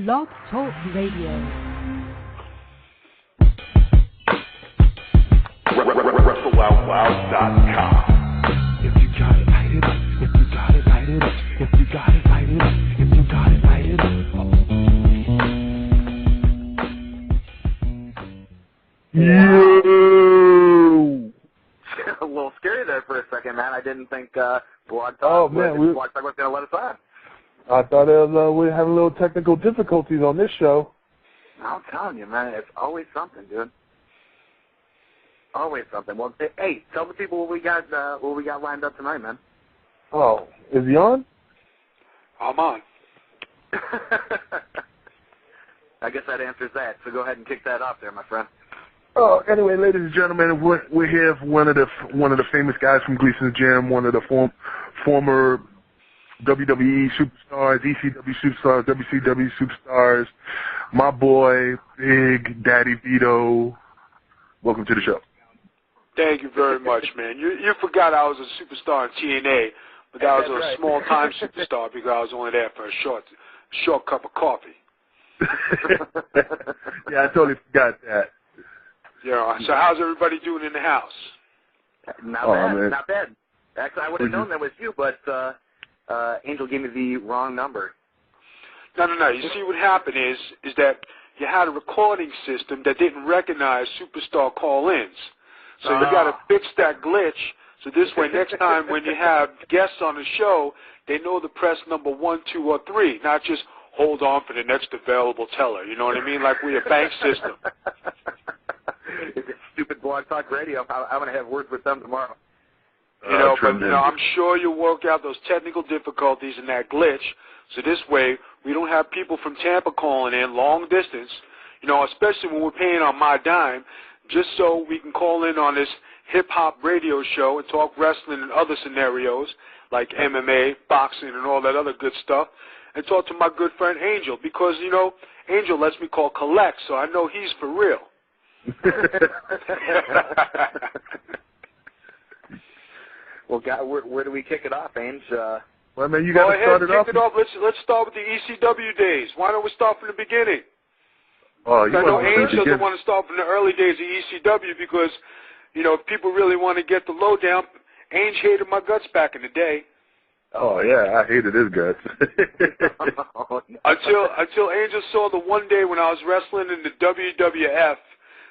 Blog Talk Radio. WrestleOutLoud.com. If you got it, light it up. If you got it, light it up. If you got it, light it up. If you got it, light it up. Yo! A little scary there for a second, man. I didn't think Blog Talk was going to let us on. I thought we'd have a little technical difficulties on this show. I'm telling you, man, it's always something, dude. Always something. Well, hey, tell the people what we got lined up tonight, man. Oh, is he on? I'm on. I guess that answers that. So go ahead and kick that off there, my friend. Oh, anyway, ladies and gentlemen, we're here for one of the famous guys from Gleason's Gym, one of the former WWE superstars, ECW superstars, WCW superstars, my boy, Big Daddy Vito. Welcome to the show. Thank you very much, man. You forgot I was a superstar in TNA, but that was a small-time superstar because I was only there for a short cup of coffee. Yeah, I totally forgot that. Yeah. So how's everybody doing in the house? Not bad. Not bad. Actually, I would have known that was you, but Angel gave me the wrong number. No. You see, what happened is that you had a recording system that didn't recognize superstar call-ins. So you got to fix that glitch. So this way, next time when you have guests on the show, they know to press number 1, 2, or 3, not just hold on for the next available teller. You know what I mean? Like we're a bank system. It's stupid Blog Talk Radio. I'm going to have words with them tomorrow. I'm sure you'll work out those technical difficulties and that glitch. So this way, we don't have people from Tampa calling in long distance, especially when we're paying on my dime, just so we can call in on this hip-hop radio show and talk wrestling and other scenarios like MMA, boxing, and all that other good stuff, and talk to my good friend Angel because, Angel lets me call collect, so I know he's for real. Well, where do we kick it off, Angel? Well, man, you got to start it off. Let's start with the ECW days. Why don't we start from the beginning? Oh, I know Angel doesn't want to start from the early days of ECW because, if people really want to get the lowdown, Angel hated my guts back in the day. Oh, yeah, I hated his guts. Until Angel saw the one day when I was wrestling in the WWF,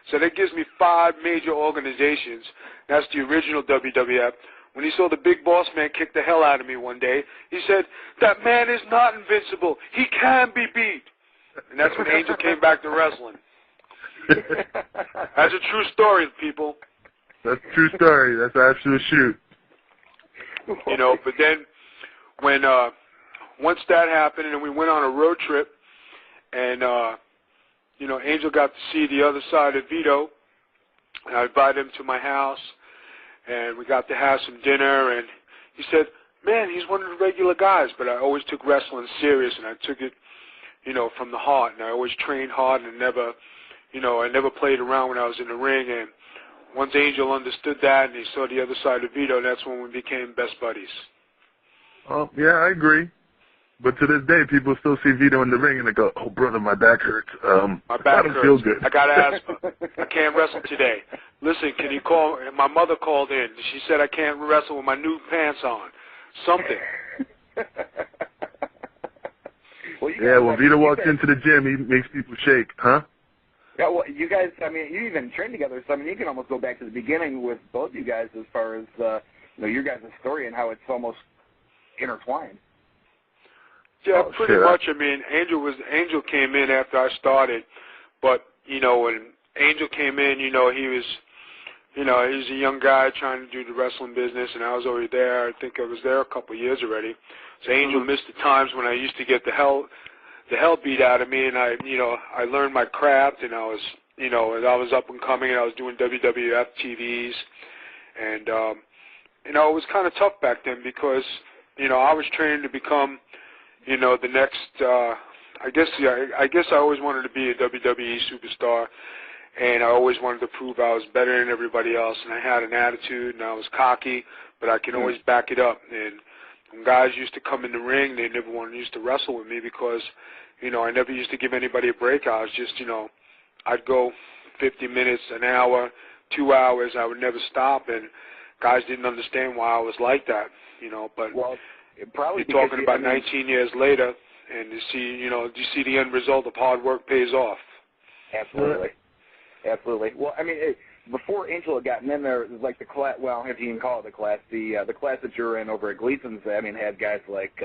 so that gives me 5 major organizations. That's the original WWF. When he saw the big boss man kick the hell out of me one day, he said, "That man is not invincible. He can be beat." And that's when Angel came back to wrestling. That's a true story, people. That's a true story. That's an absolute shoot. But then when once that happened and we went on a road trip and, Angel got to see the other side of Vito, and I invited him to my house, and we got to have some dinner, and he said, "Man, he's one of the regular guys," but I always took wrestling serious, and I took it, from the heart, and I always trained hard and never, I never played around when I was in the ring, and once Angel understood that and he saw the other side of Vito, that's when we became best buddies. Oh, yeah, I agree. But to this day, people still see Vito in the ring and they go, "Oh, brother, my back hurts. My back hurts. Feel good. I got asthma. I can't wrestle today. Listen, can you call?" My mother called in. She said I can't wrestle with my new pants on. Something. When Vito walks into the gym, he makes people shake, huh? Yeah, well, you guys, you even trained together, so, you can almost go back to the beginning with both you guys as far as, your guys' story and how it's almost intertwined. Yeah, pretty much. Angel came in after I started, but, when Angel came in, he was, he was a young guy trying to do the wrestling business, and I was already there. I think I was there a couple of years already. So Angel missed the times when I used to get the hell beat out of me, and I learned my craft, and I was, I was up and coming, and I was doing WWF TVs, and, it was kind of tough back then because, I was training to become, the next, I guess I always wanted to be a WWE superstar, and I always wanted to prove I was better than everybody else, and I had an attitude, and I was cocky, but I can always back it up, and when guys used to come in the ring, they never used to wrestle with me because, I never used to give anybody a break. I was just, I'd go 50 minutes, an hour, 2 hours. I would never stop, and guys didn't understand why I was like that, But well, probably you're talking about 19 years later, and you see the end result of hard work pays off. Absolutely. Absolutely. Well, I mean, before Angel had gotten in there, it was like the class, well, if you can call it the class that you're in over at Gleason's, I mean, had guys like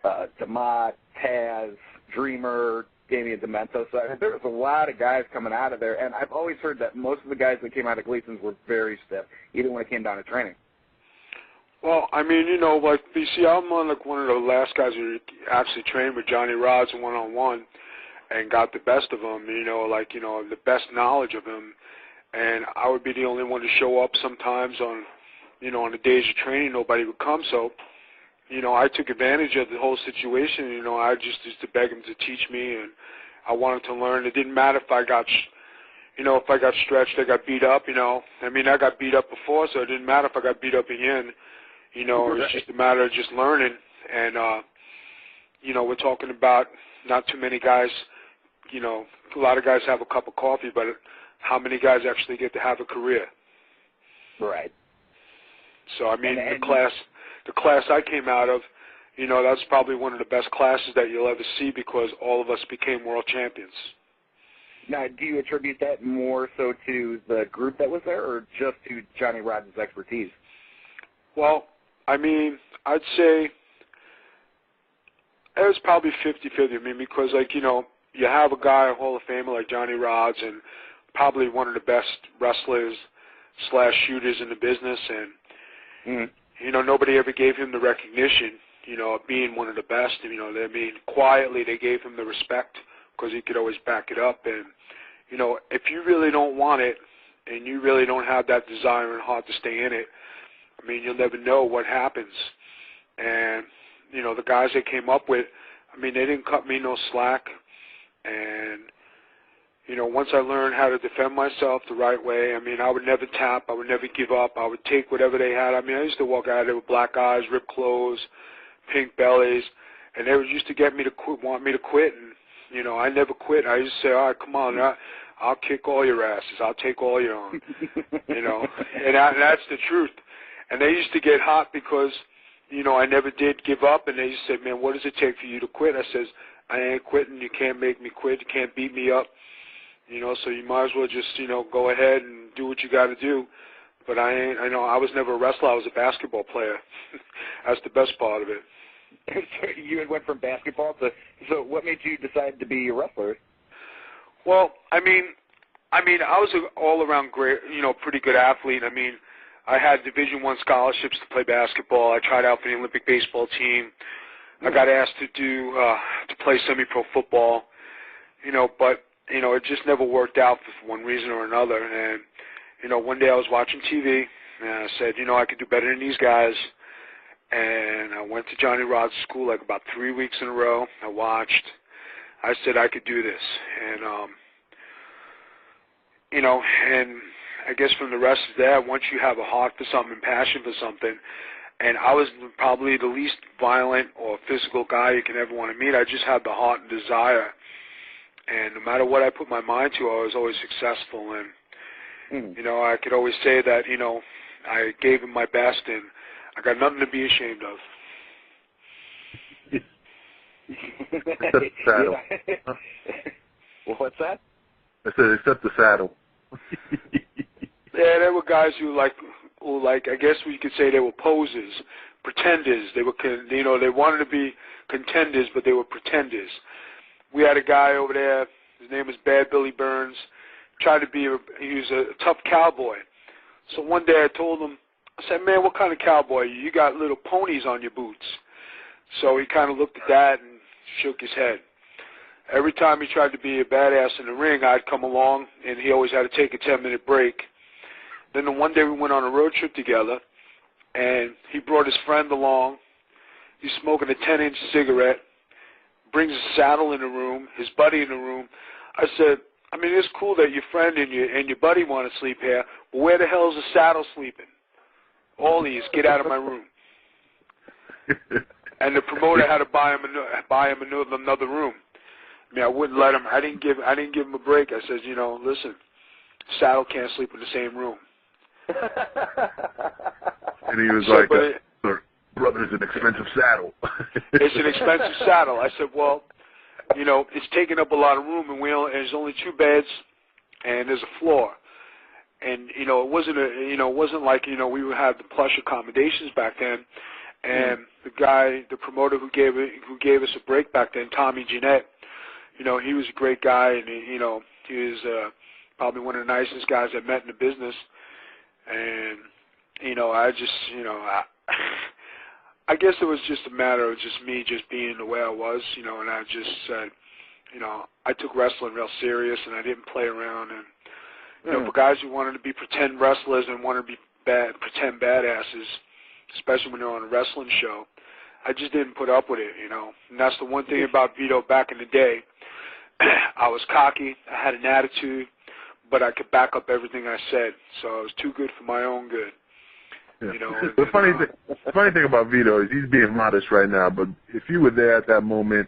DeMott, Taz, Dreamer, Damian Demento. So I mean, there was a lot of guys coming out of there, and I've always heard that most of the guys that came out of Gleason's were very stiff, even when it came down to training. Well, I mean, like, you see, I'm one of the last guys who actually trained with Johnny Rods one-on-one and got the best of him, the best knowledge of him. And I would be the only one to show up sometimes on the days of training. Nobody would come. So, I took advantage of the whole situation. I just used to beg him to teach me, and I wanted to learn. It didn't matter if I got, if I got stretched, I got beat up, I mean, I got beat up before, so it didn't matter if I got beat up again. It was just a matter of just learning. And, we're talking about not too many guys, a lot of guys have a cup of coffee, but how many guys actually get to have a career? Right. So, I mean, the class I came out of, that's probably one of the best classes that you'll ever see because all of us became world champions. Now, do you attribute that more so to the group that was there or just to Johnny Rods' expertise? Well, I mean, I'd say it was probably 50-50. I mean, because, you have a guy, a Hall of Famer like Johnny Rods, and probably one of the best wrestlers / shooters in the business, and, nobody ever gave him the recognition, of being one of the best. I mean, quietly they gave him the respect because he could always back it up. And, if you really don't want it and you really don't have that desire and heart to stay in it, I mean, you'll never know what happens. And, the guys they came up with, I mean, they didn't cut me no slack. And, once I learned how to defend myself the right way, I mean, I would never tap. I would never give up. I would take whatever they had. I mean, I used to walk out there with black eyes, ripped clothes, pink bellies, and they used to get me to quit, want me to quit. And, I never quit. I used to say, all right, come on, I'll kick all your asses. I'll take all your own, and that's the truth. And they used to get hot because, I never did give up, and they used to say, man, what does it take for you to quit? I says, I ain't quitting. You can't make me quit. You can't beat me up. So you might as well just, go ahead and do what you got to do. But I was never a wrestler. I was a basketball player. That's the best part of it. So you had went from basketball to, so what made you decide to be a wrestler? Well, I mean, I was an all-around great, pretty good athlete. I mean, I had Division I scholarships to play basketball. I tried out for the Olympic baseball team. I got asked to play semi-pro football, but, it just never worked out for one reason or another. And, one day I was watching TV, and I said, I could do better than these guys. And I went to Johnny Rod's school like about 3 weeks in a row. I watched. I said I could do this. And, and I guess from the rest of that, once you have a heart for something and passion for something, and I was probably the least violent or physical guy you can ever want to meet. I just had the heart and desire. And no matter what I put my mind to, I was always successful. And, I could always say that, I gave him my best, and I got nothing to be ashamed of. Except the saddle. Well, what's that? I said, except the saddle. Yeah, there were guys who like, I guess we could say they were posers, pretenders. They were, they wanted to be contenders, but they were pretenders. We had a guy over there, his name was Bad Billy Burns, tried to be, he was a tough cowboy. So one day I told him, I said, man, what kind of cowboy are you? You got little ponies on your boots. So he kind of looked at that and shook his head. Every time he tried to be a badass in the ring, I'd come along, and he always had to take a 10-minute break. Then the one day we went on a road trip together, and he brought his friend along. He's smoking a 10-inch cigarette, brings a saddle in the room, his buddy in the room. I said, I mean, it's cool that your friend and your buddy want to sleep here, but where the hell is the saddle sleeping? All these, get out of my room. And the promoter had to buy him another room. I mean, I wouldn't let him. I didn't give him a break. I said, you know, listen, Saddle can't sleep in the same room. And he was like, brother, it's an expensive saddle. It's an expensive saddle. I said, well, you know, it's taking up a lot of room, and there's only 2 beds, and there's a floor. And you know, it wasn't like, you know, we would have the plush accommodations back then. And the promoter who gave us a break back then, Tommy Jeanette, you know, he was a great guy, and he was probably one of the nicest guys I met in the business. And you know, I just, you know, I guess it was just a matter of just me just being the way I was, you know, and I just said, you know, I took wrestling real serious, and I didn't play around. And you know, for guys who wanted to be pretend wrestlers and wanted to be pretend badasses, especially when they're on a wrestling show, I just didn't put up with it, you know. And that's the one thing about Vito back in the day. I was cocky, I had an attitude, but I could back up everything I said. So I was too good for my own good. Yeah. You know, The funny thing about Vito is he's being modest right now, but if you were there at that moment,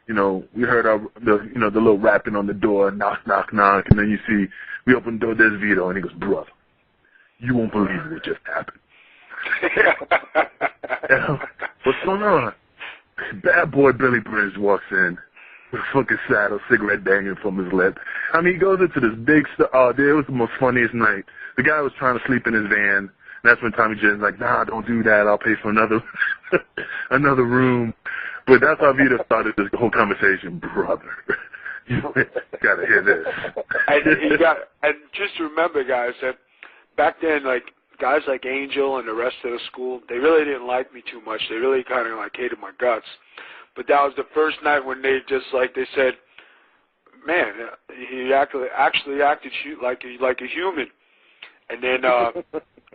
you know, we heard the little rapping on the door, knock, knock, knock, and then you see, we open the door, there's Vito, and he goes, brother, you won't believe what just happened. What's going on? Bad boy Billy Burns walks in with a fucking saddle, cigarette dangling from his lip. I mean, he goes into this big it was the most funniest night. The guy was trying to sleep in his van. That's when Tommy Jen's like, nah, don't do that. I'll pay for another room. But that's how Vito started this whole conversation. Brother, you got to hear this. And just remember, guys, that back then, like, guys like Angel and the rest of the school, they really didn't like me too much. They really kind of, like, hated my guts. But that was the first night when they just, like, they said, man, he actually acted like a human. And then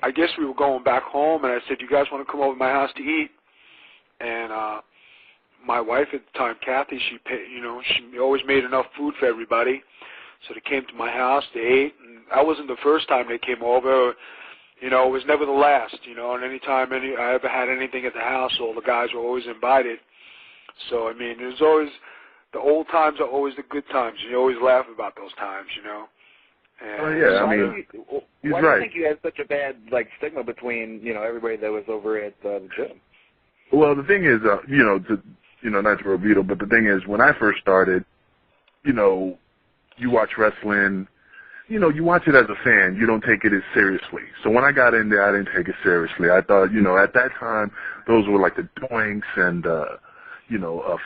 I guess we were going back home, and I said, you guys want to come over to my house to eat? And my wife at the time, Kathy, she always made enough food for everybody. So they came to my house, they ate, and that wasn't the first time they came over. You know, it was never the last, you know, and any time I ever had anything at the house, all the guys were always invited. So, I mean, there's always, the old times are always the good times. You always laugh about those times, you know. And yeah, I mean, he's why right. do you think you had such a bad, like, stigma between, you know, everybody that was over at the gym? Well, the thing is, not to Vito, but the thing is, when I first started, you know, you watch wrestling, you know, you watch it as a fan. You don't take it as seriously. So when I got in there, I didn't take it seriously. I thought, you know, at that time, those were like the Doinks and,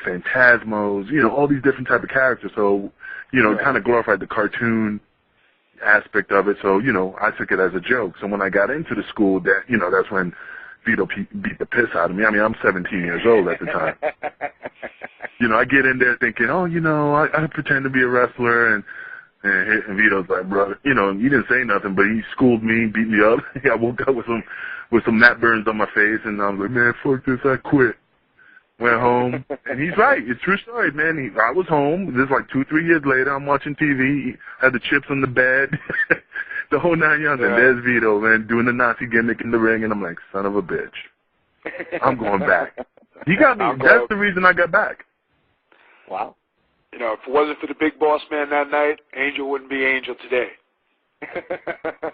Phantasmos, you know, all these different type of characters. So, you know, kind of glorified the cartoon aspect of it. So, you know, I took it as a joke. So when I got into the school, that's when Vito beat the piss out of me. I mean, I'm 17 years old at the time. You know, I get in there thinking, oh, you know, I pretend to be a wrestler, and Vito's like, brother, you know, he didn't say nothing, but he schooled me, beat me up. I woke up with some mat burns on my face, and I was like, man, fuck this, I quit. Went home, and he's right. It's a true story, man. I was home. This is like 2-3 years later. I'm watching TV. Had the chips on the bed, the whole 9 yards. Yeah. And there's Vito, man, doing the Nazi gimmick in the ring, and I'm like, son of a bitch. I'm going back. He got me. That's the reason I got back. Wow. You know, if it wasn't for the big boss man that night, Angel wouldn't be Angel today.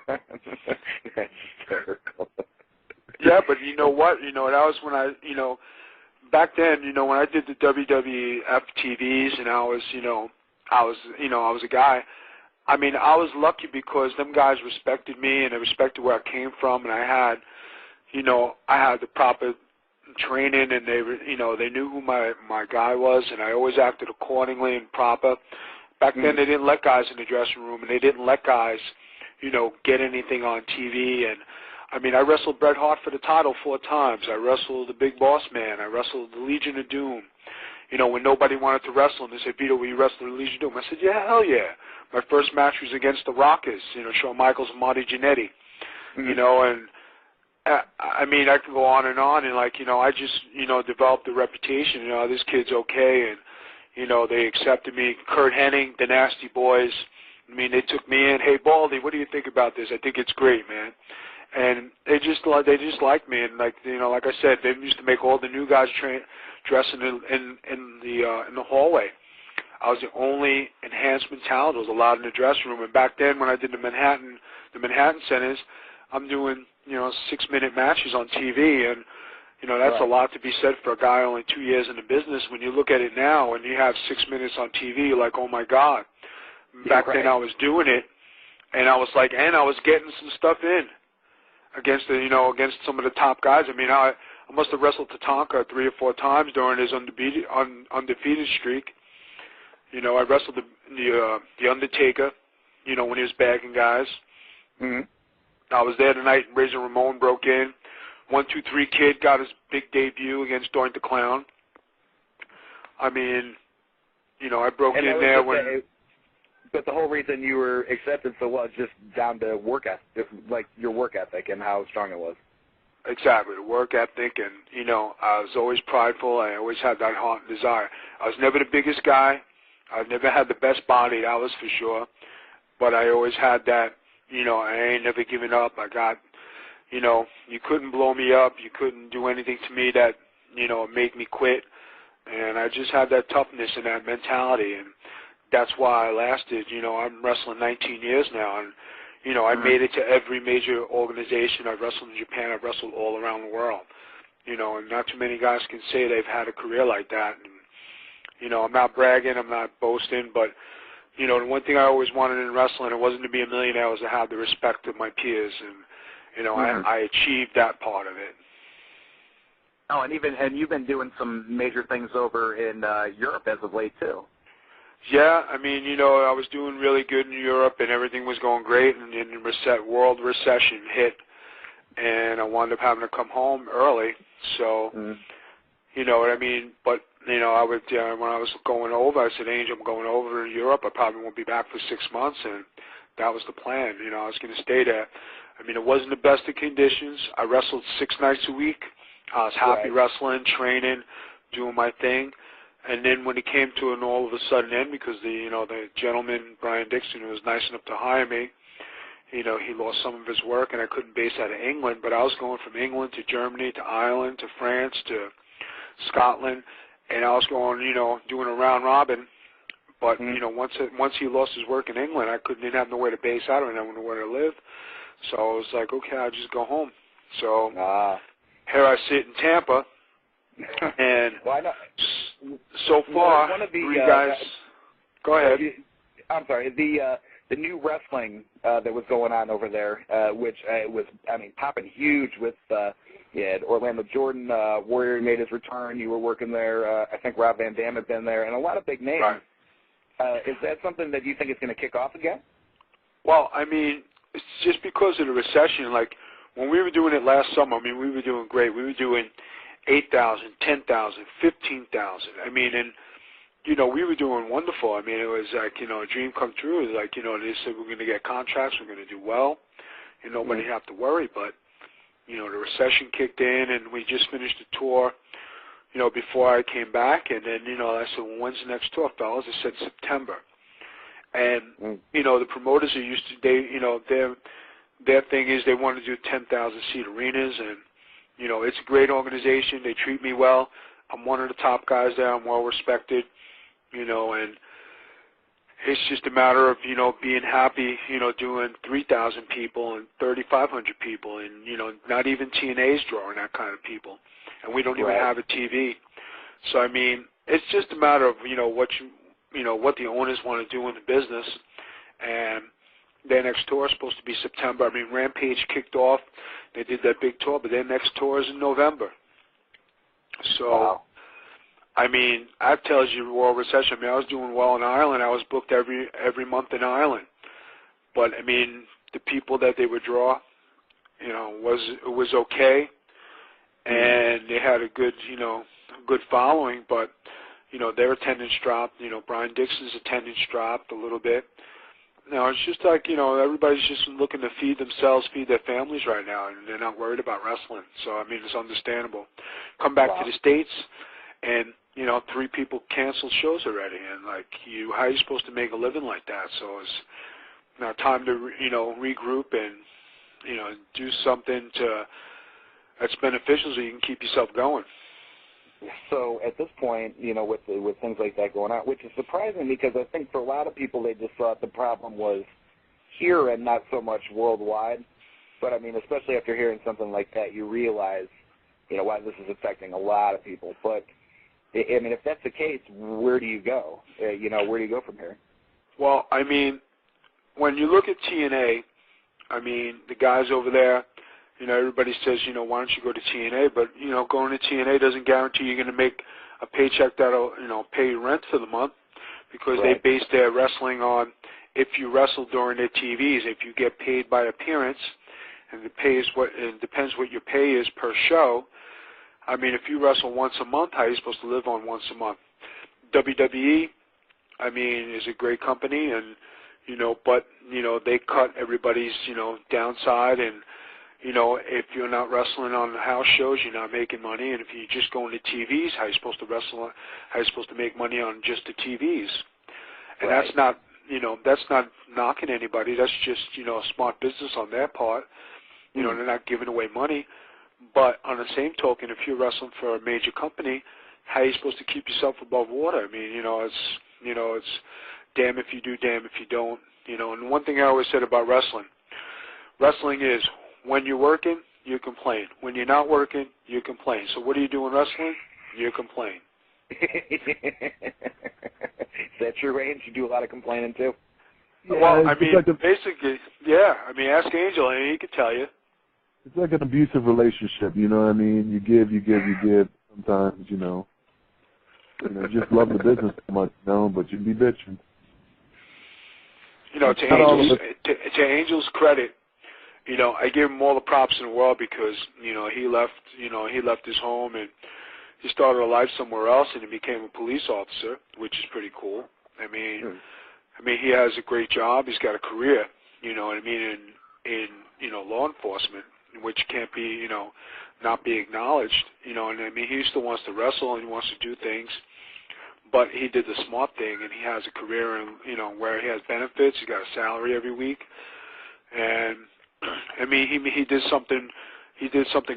That's hysterical. Yeah, but you know what? You know, that was when back then, you know, when I did the WWF TVs and I was a guy, I mean, I was lucky because them guys respected me and they respected where I came from, and I had the proper training, and they knew who my guy was, and I always acted accordingly and proper. Back then, they didn't let guys in the dressing room, and they didn't let guys, you know, get anything on TV. And I mean, I wrestled Bret Hart for the title 4 times. I wrestled the Big Boss Man. I wrestled the Legion of Doom. You know, when nobody wanted to wrestle, and they said, Vito, will you wrestle the Legion of Doom? I said, yeah, hell yeah. My first match was against the Rockers, you know, Shawn Michaels and Marty Jannetty. You know, and I mean, I can go on, and like, you know, I just, you know, developed a reputation. You know, this kid's okay, and, you know, they accepted me. Kurt Hennig, the Nasty Boys, I mean, they took me in. Hey, Baldie, what do you think about this? I think it's great, man. And they just liked me, and like, you know, like I said, they used to make all the new guys dress in the hallway. I was the only enhancement talent that was allowed in the dressing room. And back then, when I did the Manhattan Centers, I'm doing, 6-minute matches on TV, and that's a lot to be said for a guy only 2 years in the business. When you look at it now and you have 6 minutes on TV, you're like, oh my God. Back then I was doing it, and I was like, and I was getting some stuff in against against some of the top guys. I mean, I must have wrestled Tatanka 3 or 4 times during his undefeated streak. I wrestled the Undertaker, when he was bagging guys. Mm-hmm. I was there tonight, and Razor Ramon broke in. 1, 2, 3 Kid got his big debut against Doink the Clown. I mean, I broke in there when... But the whole reason you were accepted so well is just down to work ethic, like your work ethic and how strong it was. Exactly, the work ethic, and, I was always prideful. I always had that heart and desire. I was never the biggest guy. I never had the best body, that was for sure. But I always had that, I ain't never giving up. I got, you couldn't blow me up. You couldn't do anything to me that, make me quit. And I just had that toughness and that mentality, and that's why I lasted. I'm wrestling 19 years now, and, I made it to every major organization. I've wrestled in Japan. I've wrestled all around the world, and not too many guys can say they've had a career like that. And, I'm not bragging. I'm not boasting, but, the one thing I always wanted in wrestling, it wasn't to be a millionaire, it was to have the respect of my peers, and, I achieved that part of it. Oh, and you've been doing some major things over in Europe as of late, too. Yeah, I mean, I was doing really good in Europe, and everything was going great, and then the world recession hit, and I wound up having to come home early. So, you know what I mean? But, I would, when I was going over, I said, Angel, I'm going over to Europe. I probably won't be back for 6 months, and that was the plan. I was going to stay there. I mean, it wasn't the best of conditions. I wrestled 6 nights a week. I was happy wrestling, training, doing my thing. And then when it came to an all of a sudden end, because the gentleman, Brian Dixon, who was nice enough to hire me, he lost some of his work, and I couldn't base out of England. But I was going from England to Germany to Ireland to France to Scotland, and I was going, doing a round robin. But once he lost his work in England, I didn't have nowhere to base out of, and I didn't know where to live. So I was like, okay, I'll just go home. So here I sit in Tampa. And so far, one of the, 3 guys. Go ahead. I'm sorry. The new wrestling that was going on over there, which was, popping huge with Orlando Jordan. Warrior made his return. You were working there. I think Rob Van Dam had been there, and a lot of big names. Right. Is that something that you think is going to kick off again? Well, it's just because of the recession. Like when we were doing it last summer, we were doing great. We were doing 8,000, 10,000, 15,000. And, we were doing wonderful. It was like, a dream come true. It was like, they said we're going to get contracts, we're going to do well, and nobody have to worry. But, the recession kicked in, and we just finished the tour, before I came back. And then, I said, well, when's the next tour, fellas? They said September. And, the promoters are used to, their thing is they want to do 10,000-seat arenas, and, it's a great organization. They treat me well. I'm one of the top guys there. I'm well respected, and it's just a matter of, being happy, doing 3,000 people and 3,500 people, and, not even TNA's drawing that kind of people. And we don't even have a TV. So, it's just a matter of, what the owners want to do in the business. And their next tour is supposed to be September. Rampage kicked off. They did that big tour, but their next tour is in November. So, that tells you world recession. I was doing well in Ireland. I was booked every month in Ireland. But, the people that they would draw, it was okay. And they had a good, good following. But, their attendance dropped. Brian Dixon's attendance dropped a little bit. It's just like, everybody's just looking to feed themselves, feed their families right now, and they're not worried about wrestling. So, it's understandable. Come back to the States, and, 3 people canceled shows already. And, how are you supposed to make a living like that? So it's now time to, regroup and, do something that's beneficial so you can keep yourself going. So at this point, you know, with things like that going on, which is surprising because I think for a lot of people they just thought the problem was here and not so much worldwide. But I mean, especially after hearing something like that, you realize, you know, why this is affecting a lot of people. But I mean, if that's the case, where do you go? You know, where do you go from here? Well, I mean, when you look at TNA, I mean, the guys over there, you know, everybody says, you know, why don't you go to TNA? But, you know, going to TNA doesn't guarantee you're going to make a paycheck that'll, you know, pay your rent for the month because Right. they base their wrestling on if you wrestle during their TVs, if you get paid by appearance, and it depends what your pay is per show. I mean, if you wrestle once a month, how are you supposed to live on once a month? WWE, I mean, is a great company, and, you know, but, you know, they cut everybody's, you know, downside, and, you know, if you're not wrestling on the house shows, you're not making money, and if you're just going to TVs, how are you supposed to wrestle, how are you supposed to make money on just the TVs? And Right. that's not, you know, that's not knocking anybody. That's just, you know, a smart business on their part. You know, they're not giving away money. But on the same token, if you're wrestling for a major company, how are you supposed to keep yourself above water? I mean, you know, it's damn if you do, damn if you don't. You know, and one thing I always said about wrestling is when you're working, you complain. When you're not working, you complain. So what do you do in wrestling? You complain. Is that your range? You do a lot of complaining too? Yeah, Well, I mean, like basically, yeah. I mean, ask Angel, and he could tell you. it's like an abusive relationship, you know what I mean? You give, you give, you give. Sometimes, you know, just love the business so much, you know, but you be bitching. You know, to Angel's credit, you know, I give him all the props in the world because, you know, he left his home and he started a life somewhere else and he became a police officer, which is pretty cool. I mean, he has a great job. He's got a career, you know what I mean, in you know, law enforcement, which can't be, you know, not be acknowledged, you know, and I mean, he still wants to wrestle and he wants to do things, but he did the smart thing and he has a career in, you know, where he has benefits, he got a salary every week, and I mean, he did something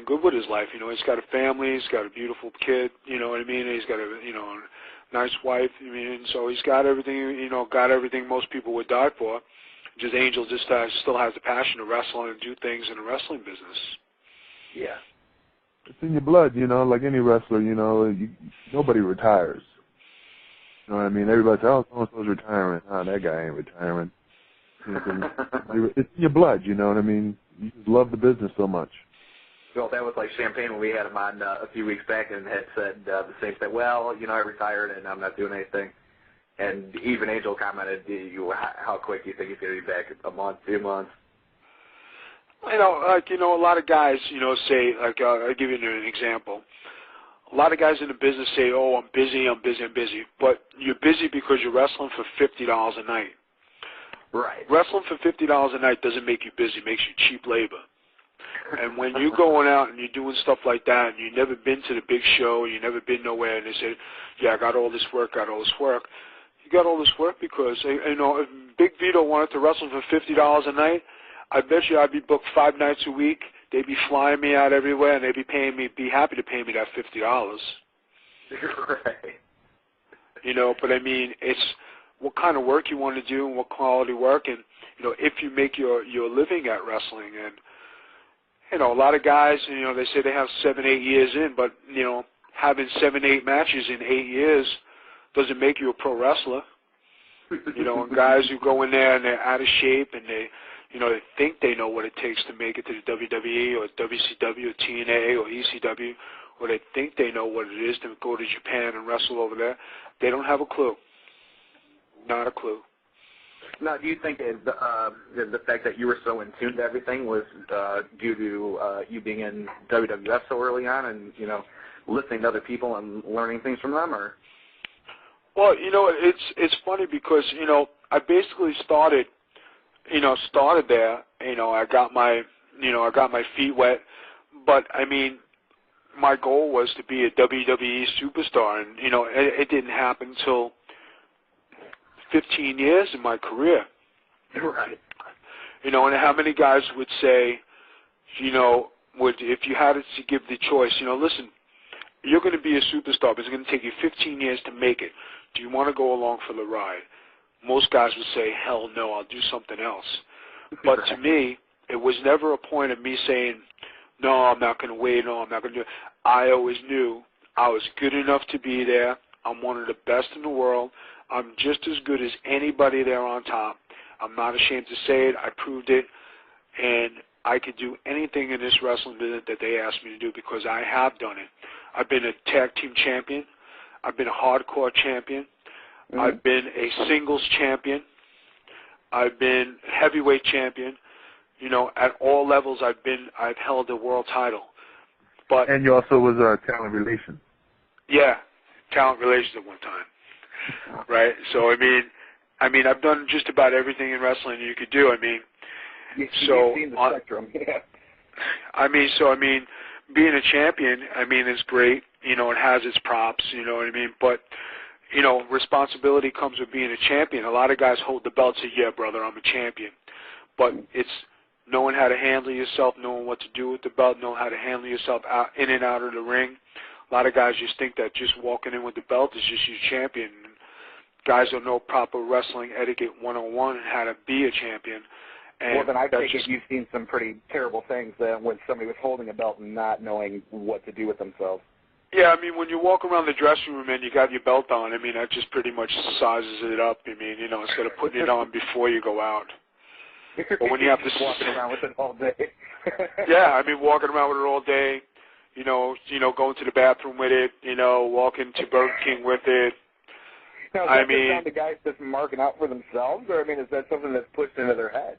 good with his life, you know, he's got a family, he's got a beautiful kid, you know what I mean, he's got a, you know, nice wife, I mean, so he's got everything, you know, most people would die for. Just Angel just still has the passion to wrestle and do things in the wrestling business. Yeah. It's in your blood, you know, like any wrestler, you know, nobody retires. You know what I mean? Everybody says, oh, so-and-so's retiring. Oh, that guy ain't retiring. You know, it's in your blood, you know what I mean? You just love the business so much. Well, that was like Champagne when we had him on a few weeks back and had said the same thing. Well, you know, I retired and I'm not doing anything. And even Angel commented, how quick do you think he's going to be back? A month, 2 months? You know, like, you know, a lot of guys, you know, say, like, I'll give you an example. A lot of guys in the business say, oh, I'm busy. But you're busy because you're wrestling for $50 a night. Right. Wrestling for $50 a night doesn't make you busy. It makes you cheap labor. And when you're going out and you're doing stuff like that and you've never been to the big show, you've never been nowhere, and they say, yeah, I got all this work. You got all this work because, you know, if Big Vito wanted to wrestle for $50 a night, I bet you I'd be booked 5 nights a week. They'd be flying me out everywhere, and they'd be happy to pay me that $50. Right. You know, but I mean, it's what kind of work you want to do and what quality work, and, you know, if you make your living at wrestling. And, you know, a lot of guys, you know, they say they have 7, 8 years in, but, you know, having 7, 8 matches in 8 years doesn't make you a pro wrestler. You know, and guys who go in there and they're out of shape and they, you know, they think they know what it takes to make it to the WWE or WCW or TNA or ECW, or they think they know what it is to go to Japan and wrestle over there. They don't have a clue. Not a clue. Now, do you think the fact that you were so in tune to everything was due to you being in WWF so early on and, you know, listening to other people and learning things from them, or? Well, you know, it's funny because, you know, I basically started there. You know, I got my feet wet, but I mean, my goal was to be a WWE superstar, and you know, it didn't happen until 15 years in my career. Right. You know, and how many guys would say, you know, if you had to give the choice, you know, listen, You're going to be a superstar, but it's going to take you 15 years to make it. Do you want to go along for the ride? Most guys would say, hell no, I'll do something else. But to me, it was never a point of me saying, no, I'm not going to wait, no, I'm not going to do it. I always knew I was good enough to be there. I'm one of the best in the world. I'm just as good as anybody there on top. I'm not ashamed to say it. I proved it. And I could do anything in this wrestling business that they asked me to do because I have done it. I've been a tag team champion. I've been a hardcore champion. Mm-hmm. I've been a singles champion. I've been heavyweight champion. You know, at all levels, I've held a world title. But and you also was a talent relation. Yeah, talent relations at one time, right? So I mean, I've done just about everything in wrestling you could do. I mean, you've seen the spectrum. Yeah. I mean, being a champion, I mean, is great. You know, it has its props. You know what I mean? But you know, responsibility comes with being a champion. A lot of guys hold the belt and say, yeah, brother, I'm a champion. But it's knowing how to handle yourself, knowing what to do with the belt, knowing how to handle yourself out in and out of the ring. A lot of guys just think that just walking in with the belt is just your champion. Guys don't know proper wrestling etiquette 101 and how to be a champion. And well, then I take it you've seen some pretty terrible things when somebody was holding a belt and not knowing what to do with themselves. Yeah, I mean, when you walk around the dressing room and you got your belt on, I mean, that just pretty much sizes it up. I mean, you know, instead of putting it on before you go out. But when you have to walking around with it all day. Yeah, I mean, walking around with it all day. You know, going to the bathroom with it. You know, walking to Burger King with it. Now, is that just down to guys just marking out for themselves, or I mean, is that something that's pushed into their head?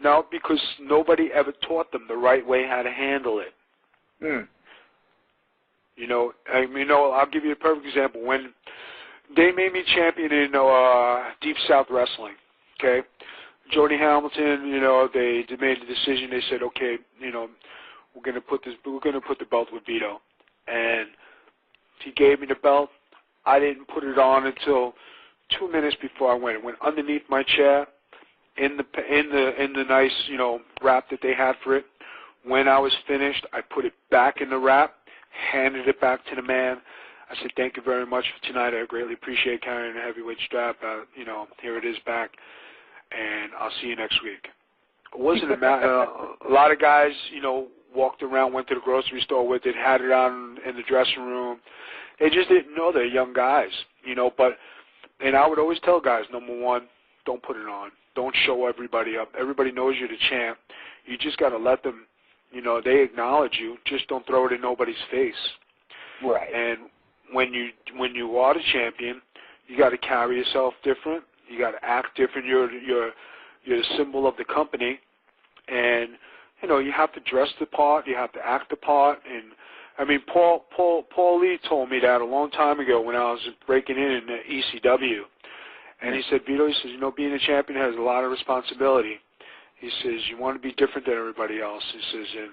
No, because nobody ever taught them the right way how to handle it. You know, I mean, I'll give you a perfect example. When they made me champion in Deep South Wrestling, okay, Jody Hamilton, you know, they made the decision. They said, okay, you know, we're going to put the belt with Vito, and he gave me the belt. I didn't put it on until 2 minutes before I went. It went underneath my chair in the nice, you know, wrap that they had for it. When I was finished, I put it back in the wrap, handed it back to the man. I said, thank you very much for tonight. I greatly appreciate carrying a heavyweight strap. You know, here it is back, and I'll see you next week. It wasn't a lot of guys, you know, walked around, went to the grocery store with it, had it on in the dressing room. They just didn't know they're young guys, you know. And I would always tell guys, number one, don't put it on. Don't show everybody up. Everybody knows you're the champ. You just got to let them, you know, they acknowledge you. Just don't throw it in nobody's face. Right. And when you are the champion, you got to carry yourself different. You got to act different. You're the symbol of the company, and you know you have to dress the part. You have to act the part. And I mean, Paul Lee told me that a long time ago when I was breaking in ECW. And he said, Vito, he says, you know, being a champion has a lot of responsibility. He says, you want to be different than everybody else. He says, and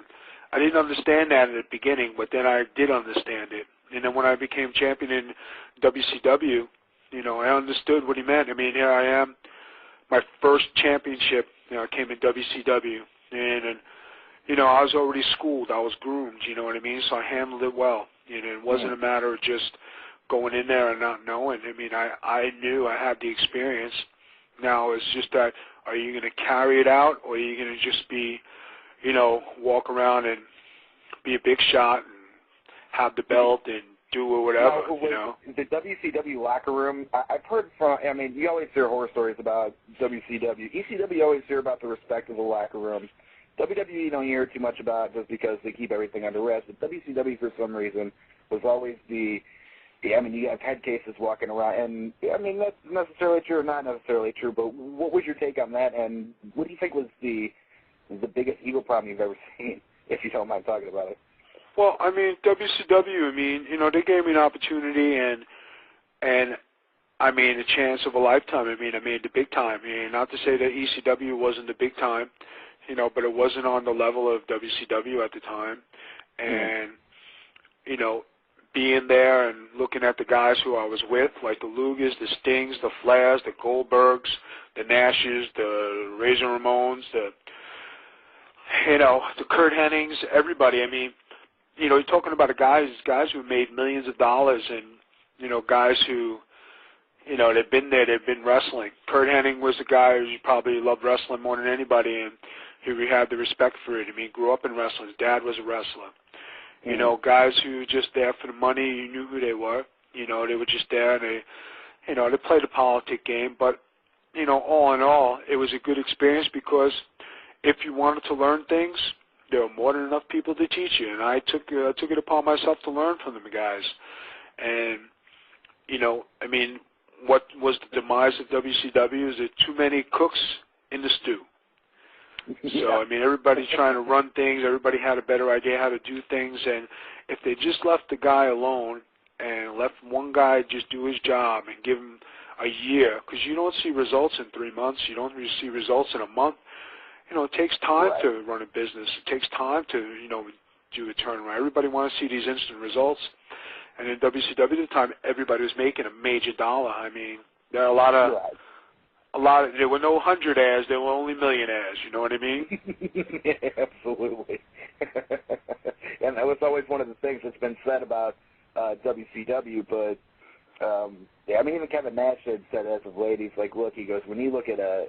I didn't understand that at the beginning, but then I did understand it. And then when I became champion in WCW, you know, I understood what he meant. I mean, here I am, my first championship, you know, came in WCW. And you know, I was already schooled. I was groomed, you know what I mean? So I handled it well. You know, it wasn't a matter of just going in there and not knowing. I mean, I knew I had the experience. Now it's just that, are you going to carry it out, or are you going to just be, you know, walk around and be a big shot and have the belt and do or whatever, you know? The WCW locker room, I've heard from, I mean, you always hear horror stories about WCW. ECW, you always hear about the respect of the locker room. WWE, you don't hear too much about just because they keep everything under wraps. But WCW, for some reason, was always I mean, you have head cases walking around, and I mean, that's necessarily true or not necessarily true, but what was your take on that, and what do you think was the biggest ego problem you've ever seen, if you don't mind talking about it? Well, I mean, WCW, I mean, you know, they gave me an opportunity and I mean, a chance of a lifetime. I mean, the big time. I mean, not to say that ECW wasn't the big time, you know, but it wasn't on the level of WCW at the time. And, you know, being there and looking at the guys who I was with, like the Lugas, the Stings, the Flairs, the Goldbergs, the Nashes, the Razor Ramones, the Kurt Hennings, everybody. I mean, you know, you're talking about guys who made millions of dollars, and you know, guys who, you know, they've been there, they've been wrestling. Kurt Hennig was a guy who probably loved wrestling more than anybody, and he had the respect for it. I mean, he grew up in wrestling. His dad was a wrestler. You know, guys who were just there for the money, you knew who they were. You know, they were just there, and they, you know, they played a politic game. But, you know, all in all, it was a good experience because if you wanted to learn things, there were more than enough people to teach you. And I took it upon myself to learn from them guys. And, you know, I mean, what was the demise of WCW is there too many cooks in the stew. So, I mean, everybody's trying to run things. Everybody had a better idea how to do things. And if they just left the guy alone and let one guy just do his job and give him a year, because you don't see results in 3 months, you don't really see results in a month. You know, it takes time to run a business. It takes time to, you know, do a turnaround. Everybody wants to see these instant results. And in WCW at the time, everybody was making a major dollar. I mean, there are there were no 100 ads, there were only millionaires, you know what I mean? Yeah, absolutely. And that was always one of the things that's been said about WCW, but yeah, I mean, even Kevin Nash had said as of late, he's like, look, he goes, when you look at a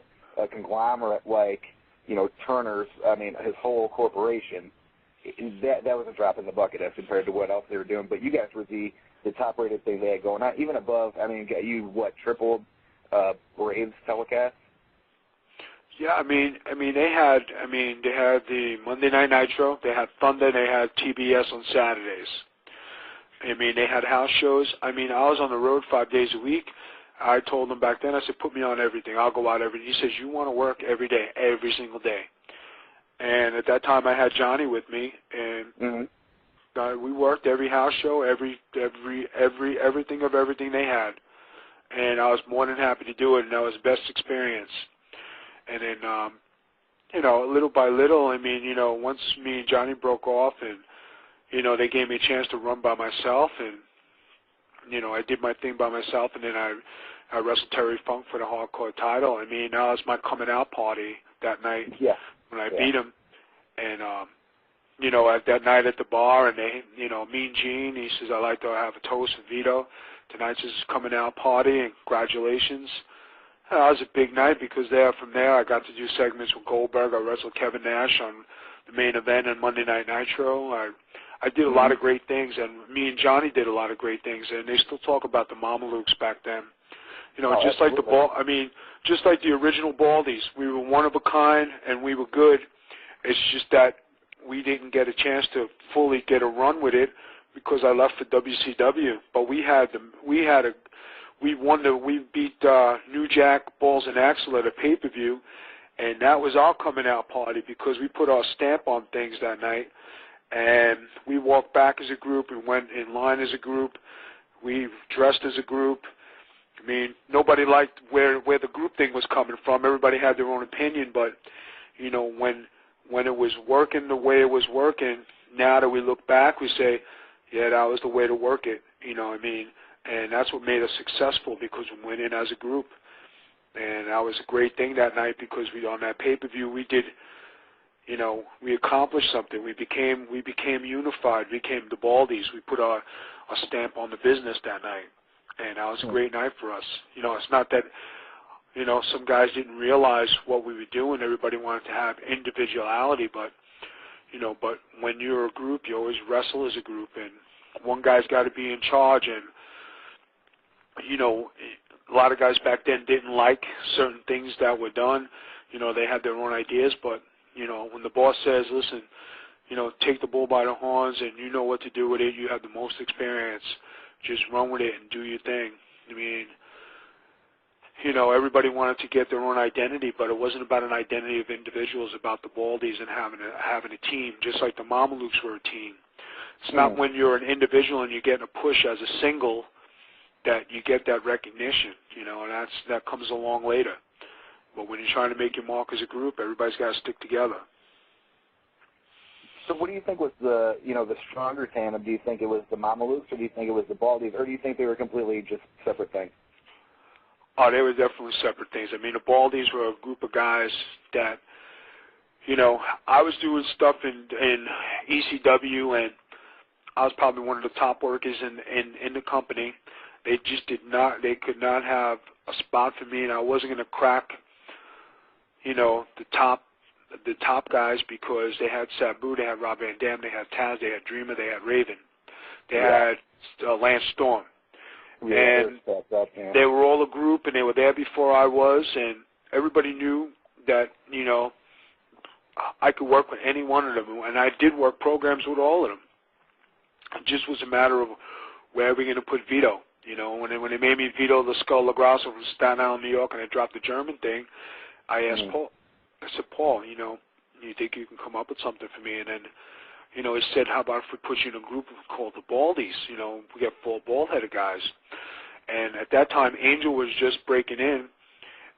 conglomerate like, you know, Turner's, I mean, his whole corporation, that was a drop in the bucket as compared to what else they were doing. But you guys were the top-rated thing they had going on, even above. I mean, you tripled Braves telecast? Yeah, I mean they had the Monday Night Nitro, they had Thunder, they had TBS on Saturdays. I mean, they had house shows. I mean, I was on the road 5 days a week. I told them back then, I said, put me on everything. I'll go out every day. He says, you want to work every day, every single day. And at that time, I had Johnny with me, and we worked every house show, everything of everything they had. And I was more than happy to do it, and that was the best experience. And then, you know, little by little, I mean, you know, once me and Johnny broke off, and, you know, they gave me a chance to run by myself, and, you know, I did my thing by myself, and then I wrestled Terry Funk for the hardcore title. I mean, that was my coming out party that night when I beat him. And, you know, at that night at the bar, and they, you know, Mean Gene, he says, I'd like to have a toast for Vito. Tonight's his coming out party, and congratulations. That was a big night because from there I got to do segments with Goldberg. I wrestled Kevin Nash on the main event on Monday Night Nitro. I did a lot of great things, and me and Johnny did a lot of great things, and they still talk about the Mamalukes back then. You know, just like just like the original Baldies. We were one of a kind, and we were good. It's just that we didn't get a chance to fully get a run with it because I left for WCW. But we beat New Jack, Balls and Axel at a pay-per-view, and that was our coming out party because we put our stamp on things that night. And we walked back as a group. We went in line as a group. We dressed as a group. I mean, nobody liked where the group thing was coming from. Everybody had their own opinion, but, you know, when it was working the way it was working, now that we look back, we say, yeah, that was the way to work it, you know what I mean? And that's what made us successful because we went in as a group. And that was a great thing that night because on that pay-per-view we did, you know, we accomplished something. We became unified. We became the Baldies. We put our stamp on the business that night. And that was a great night for us. You know, it's not that, you know, some guys didn't realize what we were doing. Everybody wanted to have individuality, but, you know, but when you're a group, you always wrestle as a group, and one guy's got to be in charge. And, you know, a lot of guys back then didn't like certain things that were done. You know, they had their own ideas, but, you know, when the boss says, listen, you know, take the bull by the horns and you know what to do with it, you have the most experience, just run with it and do your thing. I mean, you know, everybody wanted to get their own identity, but it wasn't about an identity of individuals, about the Baldies and having a team, just like the Mamalukes were a team. It's not when you're an individual and you're getting a push as a single that you get that recognition, you know, and that comes along later. But when you're trying to make your mark as a group, everybody's got to stick together. So what do you think was the stronger tandem? Do you think it was the Mamalukes, or do you think it was the Baldies, or do you think they were completely just separate things? Oh, they were definitely separate things. I mean, the Baldies were a group of guys that, you know, I was doing stuff in ECW, and I was probably one of the top workers in the company. They just could not have a spot for me, and I wasn't going to crack, you know, the top guys, because they had Sabu, they had Rob Van Dam, they had Taz, they had Dreamer, they had Raven, they had Lance Storm. And they were all a group, and they were there before I was, and everybody knew that, you know, I could work with any one of them, and I did work programs with all of them. It just was a matter of where are we going to put Vito. You know, when they made me Vito the Skull LaGrasso from Staten Island, New York, and I dropped the German thing, I asked Paul. I said, Paul, you know, you think you can come up with something for me? And then, you know, he said, how about if we put you in a group called the Baldies? You know, we get full bald-headed guys. And at that time, Angel was just breaking in,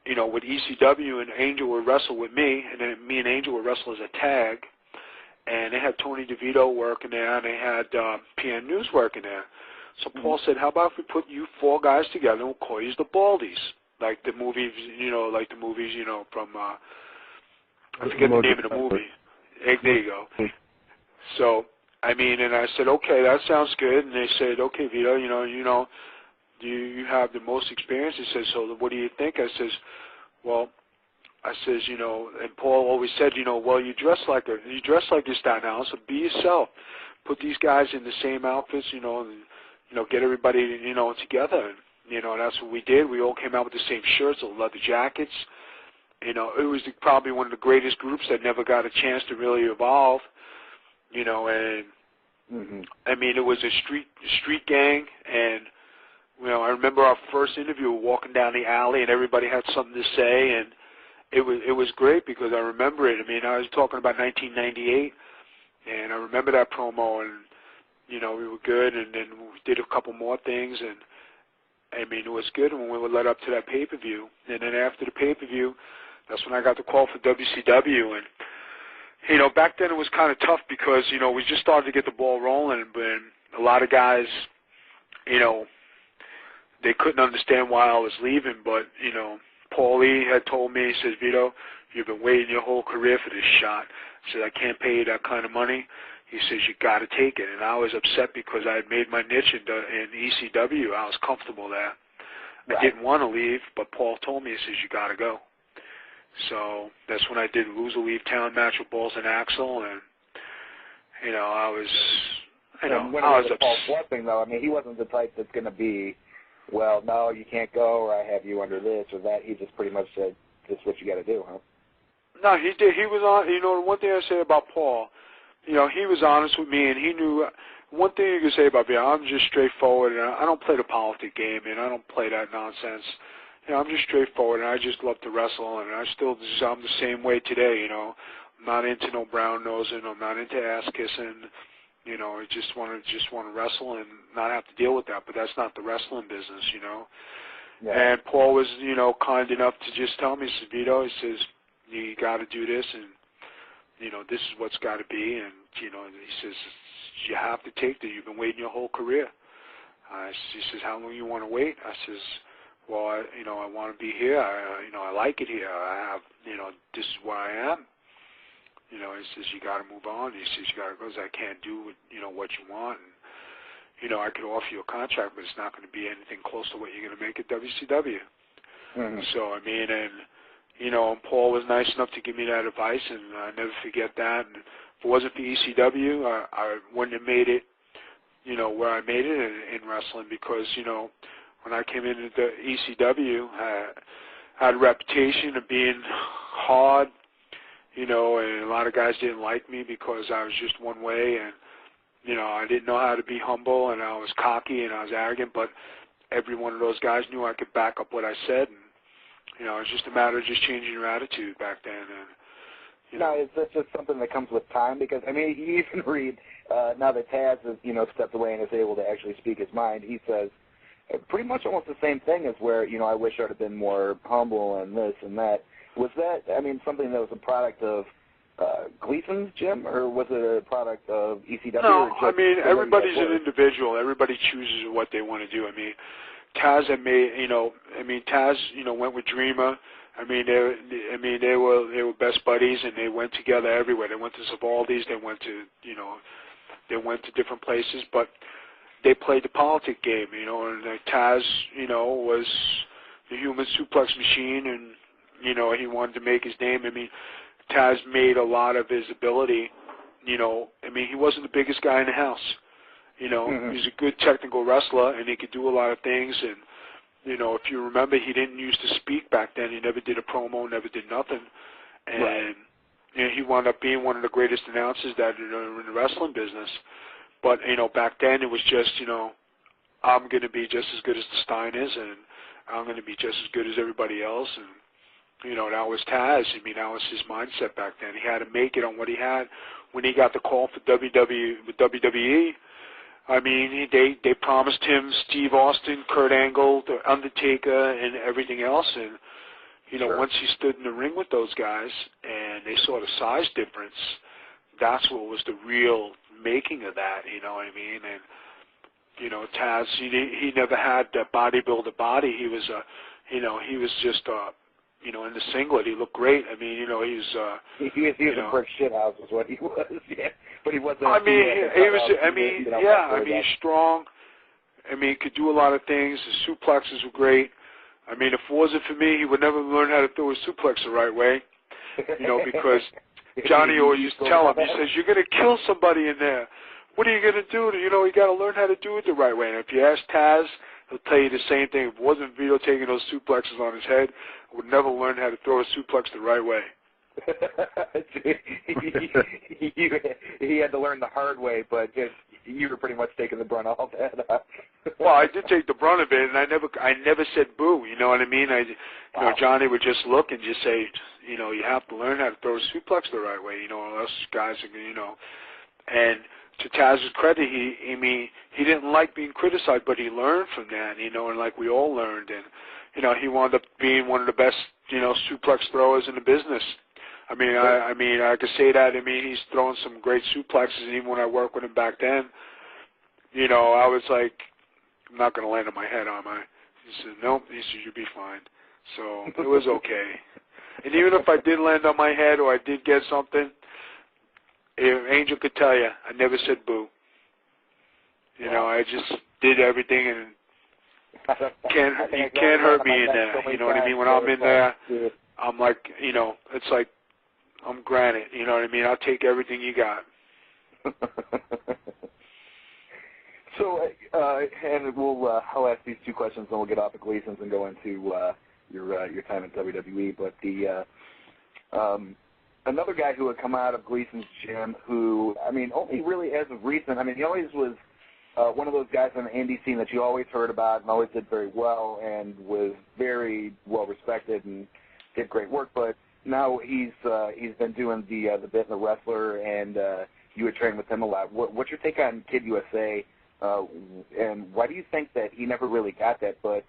you know, with ECW, and Angel would wrestle with me, and then me and Angel would wrestle as a tag. And they had Tony DeVito working there, and they had PN News working there. So Paul said, how about if we put you 4 guys together and we'll call you the Baldies, like the movies, you know, from, I forget the name of the movie. Hey, there you go. So, I mean, and I said, okay, that sounds good. And they said, okay, Vito, you know, you have the most experience. He says, so what do you think? I says, well, you know, and Paul always said, you know, well, you dress like you're Staten Island, so be yourself. Put these guys in the same outfits, you know, and, you know, get everybody, you know, together. And, you know, that's what we did. We all came out with the same shirts, the leather jackets. You know, it was probably one of the greatest groups that never got a chance to really evolve. You know, and I mean, it was a street gang, and you know, I remember our first interview, walking down the alley, and everybody had something to say, and it was great because I remember it. I mean, I was talking about 1998, and I remember that promo, and you know, we were good, and then we did a couple more things, and I mean, it was good when we were led up to that pay-per-view. And then after the pay-per-view, that's when I got the call for WCW, and you know, back then it was kind of tough because, you know, we just started to get the ball rolling, but a lot of guys, you know, they couldn't understand why I was leaving, but, you know, Paulie had told me, he says, Vito, you've been waiting your whole career for this shot. He said, I can't pay you that kind of money. He says, you got to take it. And I was upset because I had made my niche in ECW. I was comfortable there. Right. I didn't want to leave, but Paul told me, he says, you got to go. So that's when I did Lose or Leave Town match with Balls and Axel, and, you know, I was upset. Paul's blessing, though, I mean, he wasn't the type that's going to be, well, no, you can't go, or I have you under this or that. He just pretty much said, this is what you got to do, huh? No, he did. He was on. You know, one thing I say about Paul, you know, he was honest with me, and he knew. One thing you can say about me, I'm just straightforward, and I don't play the politic game, and I don't play that nonsense. You know, I'm just straightforward, and I just love to wrestle, and I'm the same way today. You know, I'm not into no brown nosing. I'm not into ass kissing. You know, I just want to wrestle and not have to deal with that. But that's not the wrestling business, you know. Yeah. And Paul was, you know, kind enough to just tell me, he says, Vito, he says, you got to do this, and you know, this is what's got to be, and you know, he says, you have to take it. You've been waiting your whole career. He says, how long you want to wait? I says, well, you know, I want to be here. You know, I like it here. I have, you know, this is where I am. You know, he says, you got to move on. He says, you got to go. I can't do, you know, what you want. And, you know, I could offer you a contract, but it's not going to be anything close to what you're going to make at WCW. Mm-hmm. So, I mean, and, you know, and Paul was nice enough to give me that advice, and I never forget that. And if it wasn't for ECW, I wouldn't have made it, you know, where I made it in wrestling, because, you know, when I came into the ECW, I had a reputation of being hard, you know, and a lot of guys didn't like me because I was just one way, and, you know, I didn't know how to be humble, and I was cocky, and I was arrogant, but every one of those guys knew I could back up what I said, and, you know, it's just a matter of just changing your attitude back then. And, you know, is that just something that comes with time? Because, I mean, you even read, now that Taz has, you know, stepped away and is able to actually speak his mind, he says pretty much almost the same thing as where, you know, I wish I would have been more humble and this and that. Was that, I mean, something that was a product of Gleason's gym, or was it a product of ECW? No, I mean, everybody's an individual. Everybody chooses what they want to do. I mean, Taz had made, you know, Taz, you know, went with Dreamer. I mean, they were best buddies, and they went together everywhere. They went to Zavaldi's, they went to, you know, they went to different places, but they played the politic game, you know, and Taz, you know, was the human suplex machine, and, you know, he wanted to make his name. I mean, Taz made a lot of his ability, you know, I mean, he wasn't the biggest guy in the house, you know, he's a good technical wrestler, and he could do a lot of things, and, you know, if you remember, he didn't used to speak back then. He never did a promo, never did nothing, and you know, he wound up being one of the greatest announcers that in the wrestling business. But, you know, back then it was just, you know, I'm going to be just as good as the Stein is, and I'm going to be just as good as everybody else. And, you know, that was Taz. I mean, that was his mindset back then. He had to make it on what he had. When he got the call for WWE, I mean, they promised him Steve Austin, Kurt Angle, The Undertaker, and everything else. And, you know, once he stood in the ring with those guys and they saw the size difference, that's what was the real making of that, you know what I mean? And, you know, Taz, he never had that bodybuilder body. He was, you know, he was just, you know, in the singlet, he looked great. I mean, you know, he was a brick shithouse is what he was, yeah. But he wasn't. I mean, he was, I mean, yeah, I mean, he's strong. I mean, he could do a lot of things. His suplexes were great. I mean, if it wasn't for me, he would never learn how to throw his suplex the right way, you know, because Johnny always used to tell him, he says, you're going to kill somebody in there. What are you going to do? You know, you got to learn how to do it the right way. And if you ask Taz, he'll tell you the same thing. If it wasn't Vito taking those suplexes on his head, I would never learn how to throw a suplex the right way. He had to learn the hard way, but you were pretty much taking the brunt of all that. Well, I did take the brunt of it, and I never said boo. You know what I mean? You know, Johnny would just look and just say, you know, you have to learn how to throw a suplex the right way. You know, or else guys are, you know. And to Taz's credit, he didn't like being criticized, but he learned from that. You know, and like we all learned, and you know, he wound up being one of the best, you know, suplex throwers in the business. I mean, I could say that. I mean, he's throwing some great suplexes, and even when I worked with him back then, you know, I was like, I'm not going to land on my head, am I? He said, nope. He said, you'll be fine. So it was okay. And even if I did land on my head or I did get something, Angel could tell you, I never said boo. You know, I just did everything, and you can't hurt me in there. You know what I mean? When I'm in there, I'm like, you know, it's like I'm granite. You know what I mean? I'll take everything you got. So, and I'll ask these two questions, and we'll get off of Gleason's and go into your time in WWE. But another guy who had come out of Gleason's gym, who, I mean, only really as of recent. I mean, he always was one of those guys on the indie scene that you always heard about and always did very well and was very well respected and did great work. But now he's been doing the bit in The Wrestler, and you would train with him a lot. What's your take on Kid USA? And why do you think that he never really got that? But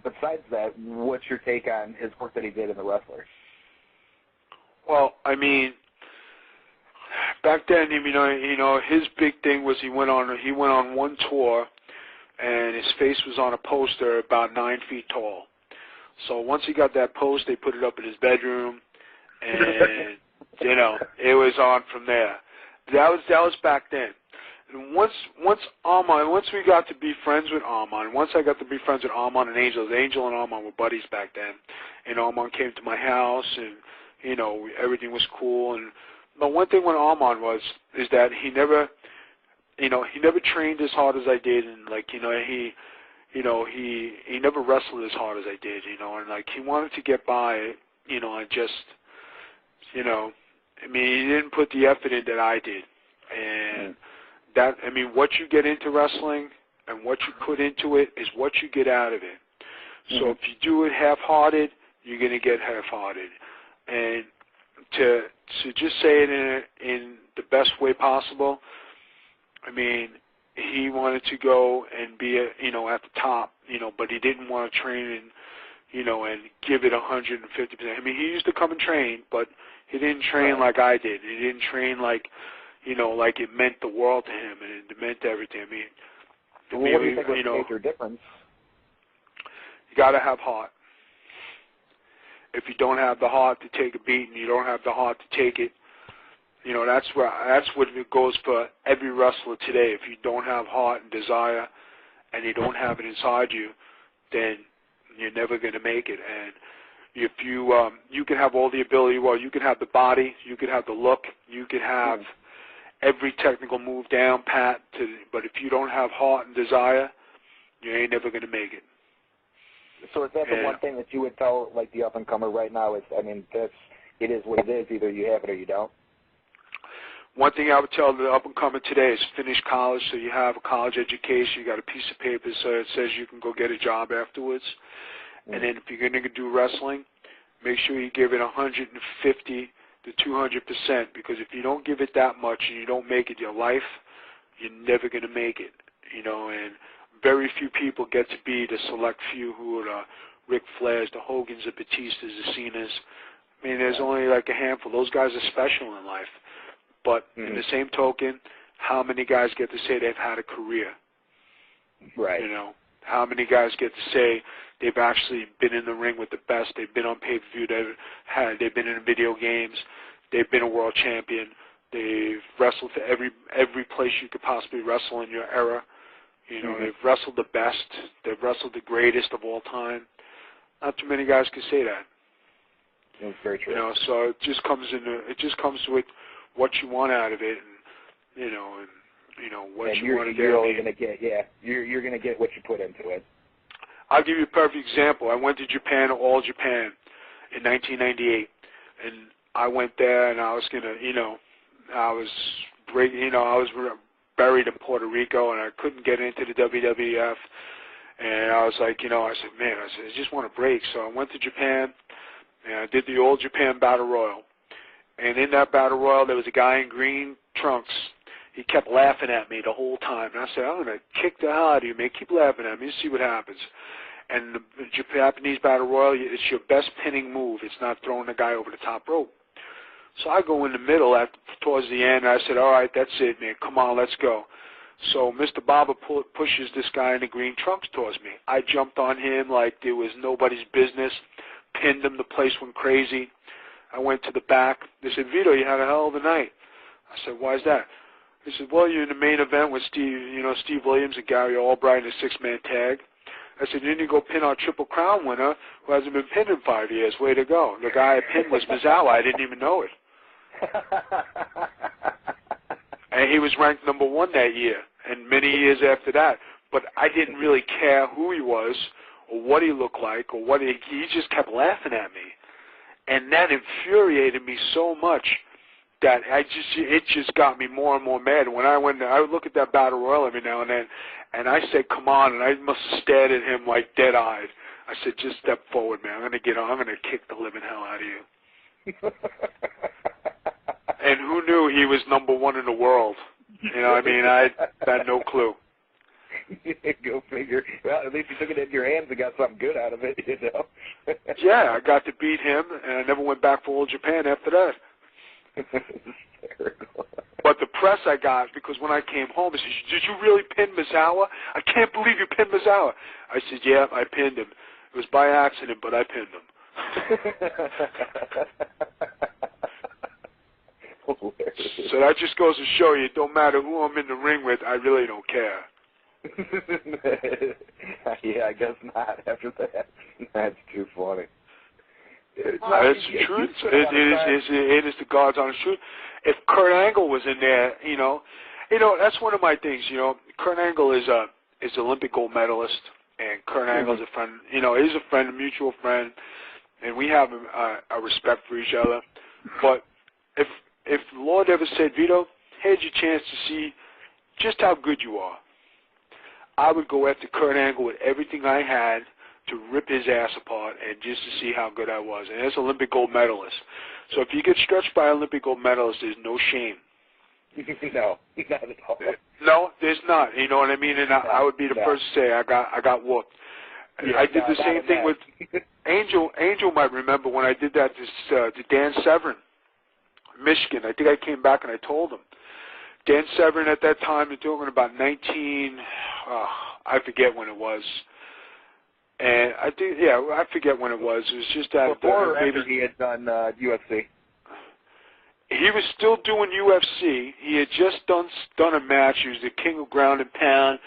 besides that, what's your take on his work that he did in The Wrestler? Well, I mean, back then, you know, his big thing was he went on one tour, and his face was on a poster about 9 feet tall. So once he got that post, they put it up in his bedroom, and you know, it was on from there. That was back then. And once we got to be friends with Armand, once I got to be friends with Armand and Angel and Armand were buddies back then, and Armand came to my house, and you know, everything was cool. And but one thing with Armand is that he never trained as hard as I did, and like, you know, he never wrestled as hard as I did, you know, and like he wanted to get by, you know, and just, you know, I mean, he didn't put the effort in that I did. And that, I mean, what you get into wrestling and what you put into it is what you get out of it. So if you do it half-hearted, you're going to get half-hearted. And to just say it in the best way possible, I mean, he wanted to go and be, you know, at the top, you know, but he didn't want to train and, you know, and give it 150%. I mean, he used to come and train, but he didn't train like I did. He didn't train like, you know, like it meant the world to him and it meant everything. I mean, what do you think was the major difference? You got to have heart. If you don't have the heart to take a beat and you don't have the heart to take it, that's what it goes for every wrestler today. If you don't have heart and desire, and you don't have it inside you, then you're never going to make it. And if you can have all the ability, well, you can have the body, you can have the look, you can have every technical move down pat, but if you don't have heart and desire, you ain't never going to make it. So is that the one thing that you would tell, like, the up-and-comer right now? It is what it is. Either you have it or you don't. One thing I would tell the up-and-comer today is finish college, so you have a college education, you got a piece of paper so it says you can go get a job afterwards. And then if you're going to do wrestling, make sure you give it 150 to 200%, because if you don't give it that much and you don't make it your life, you're never going to make it, and very few people get to be the select few who are the Ric Flairs, the Hogans, the Batistas, the Cenas. I mean, there's only like a handful. Those guys are special in life. But in the same token, how many guys get to say they've had a career? Right. How many guys get to say they've actually been in the ring with the best? They've been on pay-per-view. They've been in video games. They've been a world champion. They've wrestled to every place you could possibly wrestle in your era. They've wrestled the best. They've wrestled the greatest of all time. Not too many guys can say that. That's very true. So it just comes with what you want out of it, and what you want to get. You're only going to get, you're going to get what you put into it. I'll give you a perfect example. I went to Japan, All Japan, in 1998, and I went there, and I was gonna, I was buried in Puerto Rico, and I couldn't get into the WWF, and I was like, I just want a break. So I went to Japan, and I did the All Japan Battle Royal. And in that Battle Royal, there was a guy in green trunks. He kept laughing at me the whole time. And I said, I'm going to kick the hell out of you, man. Keep laughing at me and see what happens. And the Japanese Battle Royal, it's your best pinning move. It's not throwing the guy over the top rope. So I go in the middle towards the end. And I said, all right, that's it, man. Come on, let's go. So Mr. Baba pushes this guy in the green trunks towards me. I jumped on him like there was nobody's business, pinned him. The place went crazy. I went to the back. They said, Vito, you had a hell of a night. I said, why is that? They said, well, you're in the main event with Steve Williams and Gary Albright in a six-man tag. I said, then you go pin our Triple Crown winner who hasn't been pinned in 5 years. Way to go. The guy I pinned was Misawa. I didn't even know it. And he was ranked number 1 that year and many years after that. But I didn't really care who he was or what he looked like or he just kept laughing at me. And that infuriated me so much that it just got me more and more mad. When I would look at that Battle Royal every now and then, and I said, come on, and I must have stared at him like dead-eyed. I said, just step forward, man. I'm going to kick the living hell out of you. And who knew he was number 1 in the world? I had no clue. Go figure. Well, at least you took it into your hands and got something good out of it, Yeah, I got to beat him, and I never went back for All Japan after that. Hysterical. But the press I got, because when I came home, they said, did you really pin Misawa? I can't believe you pinned Misawa. I said, yeah, I pinned him. It was by accident, but I pinned him. So that just goes to show you, it don't matter who I'm in the ring with, I really don't care. Yeah, I guess not after that. That's too funny. It's the truth. It is the God's honest truth. If Kurt Angle was in there, that's one of my things. Kurt Angle is an Olympic gold medalist, and Kurt Angle's a friend. He's a friend, a mutual friend, and we have a respect for each other. But if the Lord ever said, Vito, here's your chance to see just how good you are, I would go after Kurt Angle with everything I had to rip his ass apart and just to see how good I was. And that's Olympic gold medalist. So if you get stretched by Olympic gold medalist, there's no shame. No, not at all. No, there's not. You know what I mean? And I would be the first to say I got whooped. Yeah, I did the same thing with Angel. Angel might remember when I did that to Dan Severn, Michigan. I think I came back and I told him. Dan Severn at that time, they're talking about I forget when it was. And I forget when it was. It was just that before or after he had done UFC. he was still doing UFC. He had just done a match. He was the king of ground and pound,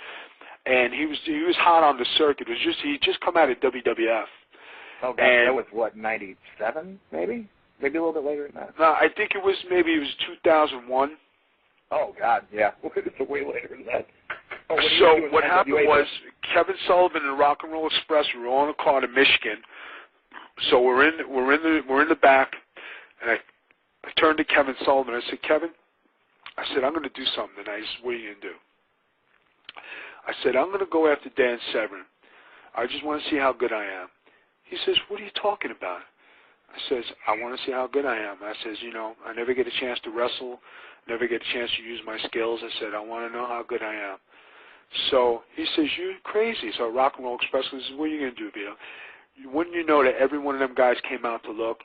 and he was hot on the circuit. He just come out of WWF. Oh, God, that was what, 97, maybe? Maybe a little bit later than that. No, I think it was 2001. Oh, God, yeah. It's way later than that. Oh, so what happened was Kevin Sullivan and Rock and Roll Express were on a car to Michigan. So we're in the back, and I turned to Kevin Sullivan. I said, Kevin, I said, I'm going to do something tonight. He said, what are you going to do? I said, I'm going to go after Dan Severn. I just want to see how good I am. He says, what are you talking about? I says, I want to see how good I am. I says, I never get a chance to wrestle, never get a chance to use my skills. I said, I want to know how good I am. So he says, you're crazy. So Rock and Roll Express says, what are you going to do, Vito? Wouldn't you know that every one of them guys came out to look,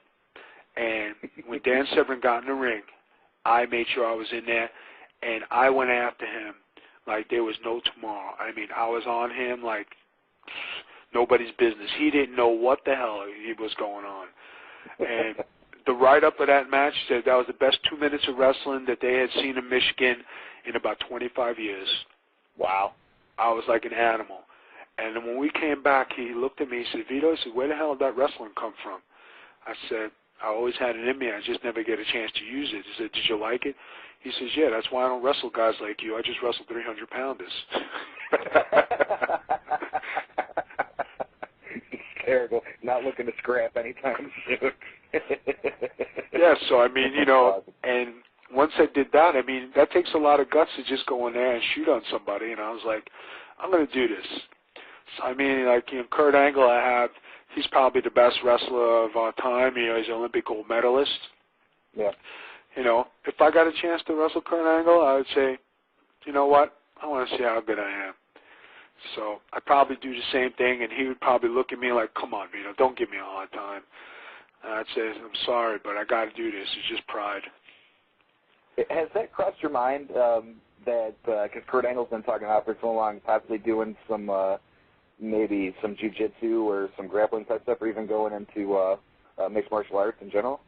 and when Dan Severn got in the ring, I made sure I was in there, and I went after him like there was no tomorrow. I mean, I was on him like nobody's business. He didn't know what the hell was going on. And the write-up of that match said that was the best 2 minutes of wrestling that they had seen in Michigan in about 25 years. Wow. I was like an animal. And then when we came back, he looked at me, he said, Vito, he said, where the hell did that wrestling come from? I said, I always had it in me. I just never get a chance to use it. He said, did you like it? He says, yeah, that's why I don't wrestle guys like you. I just wrestle 300-pounders. Terrible. Not looking to scrap anytime soon. Yeah, so, I mean, and once I did that, I mean, that takes a lot of guts to just go in there and shoot on somebody. And I was like, I'm going to do this. So, I mean, like, Kurt Angle, he's probably the best wrestler of our time. He's an Olympic gold medalist. Yeah. If I got a chance to wrestle Kurt Angle, I would say, you know what? I want to see how good I am. So I'd probably do the same thing, and he would probably look at me like, come on, Vito, don't give me a hard time. And I'd say, I'm sorry, but I got to do this. It's just pride. Has that crossed your mind that, because Kurt Angle's been talking about for so long, possibly doing some, maybe some jiu-jitsu or some grappling type stuff, or even going into mixed martial arts in general?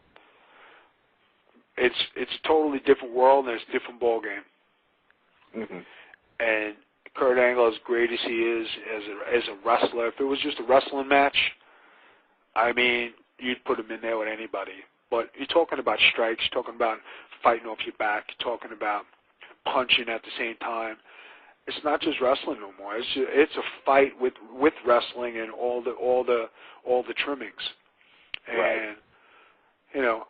It's a totally different world, and it's a different ball game. Mm-hmm. And Kurt Angle, as great as he is as a wrestler, if it was just a wrestling match, I mean, you'd put him in there with anybody. But you're talking about strikes, you're talking about fighting off your back, you're talking about punching at the same time. It's not just wrestling no more. It's a fight with wrestling and all the trimmings. And right.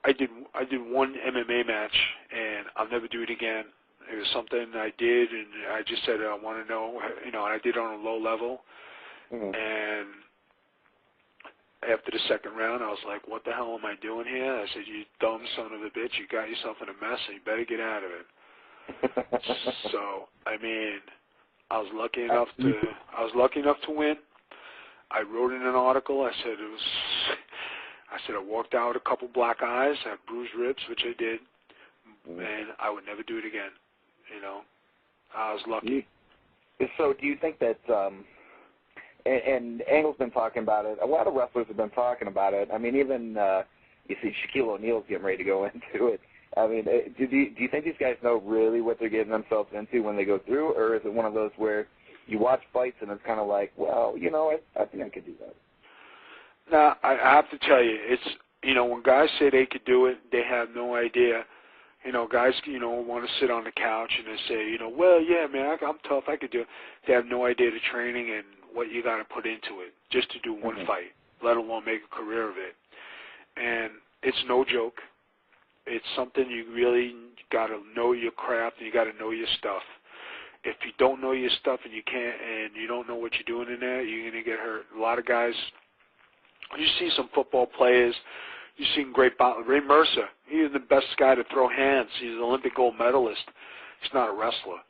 I did one MMA match, and I'll never do it again. It was something I did, and I just said I want to know, and I did it on a low level. Mm-hmm. And after the second round, I was like, what the hell am I doing here? I said, you dumb son of a bitch, you got yourself in a mess, and you better get out of it. So, I mean, I was lucky enough to win. I wrote in an article. I said I walked out with a couple black eyes, I had bruised ribs, which I did, and I would never do it again. I was lucky. So do you think that, and Angle's been talking about it, a lot of wrestlers have been talking about it. I mean, even, you see Shaquille O'Neal's getting ready to go into it. I mean, do you think these guys know really what they're getting themselves into when they go through, or is it one of those where you watch fights and it's kind of like, well, I think I could do that? Now, I have to tell you, it's, when guys say they could do it, they have no idea. Guys, want to sit on the couch and they say, well, yeah, man, I'm tough, I could do it. They have no idea the training and what you got to put into it just to do one fight, let alone make a career of it. And it's no joke. It's something you really got to know your craft and you got to know your stuff. If you don't know your stuff and you don't know what you're doing in there, you're going to get hurt. A lot of guys, you see some football players, you've seen great Ray Mercer. He's the best guy to throw hands. He's an Olympic gold medalist. He's not a wrestler.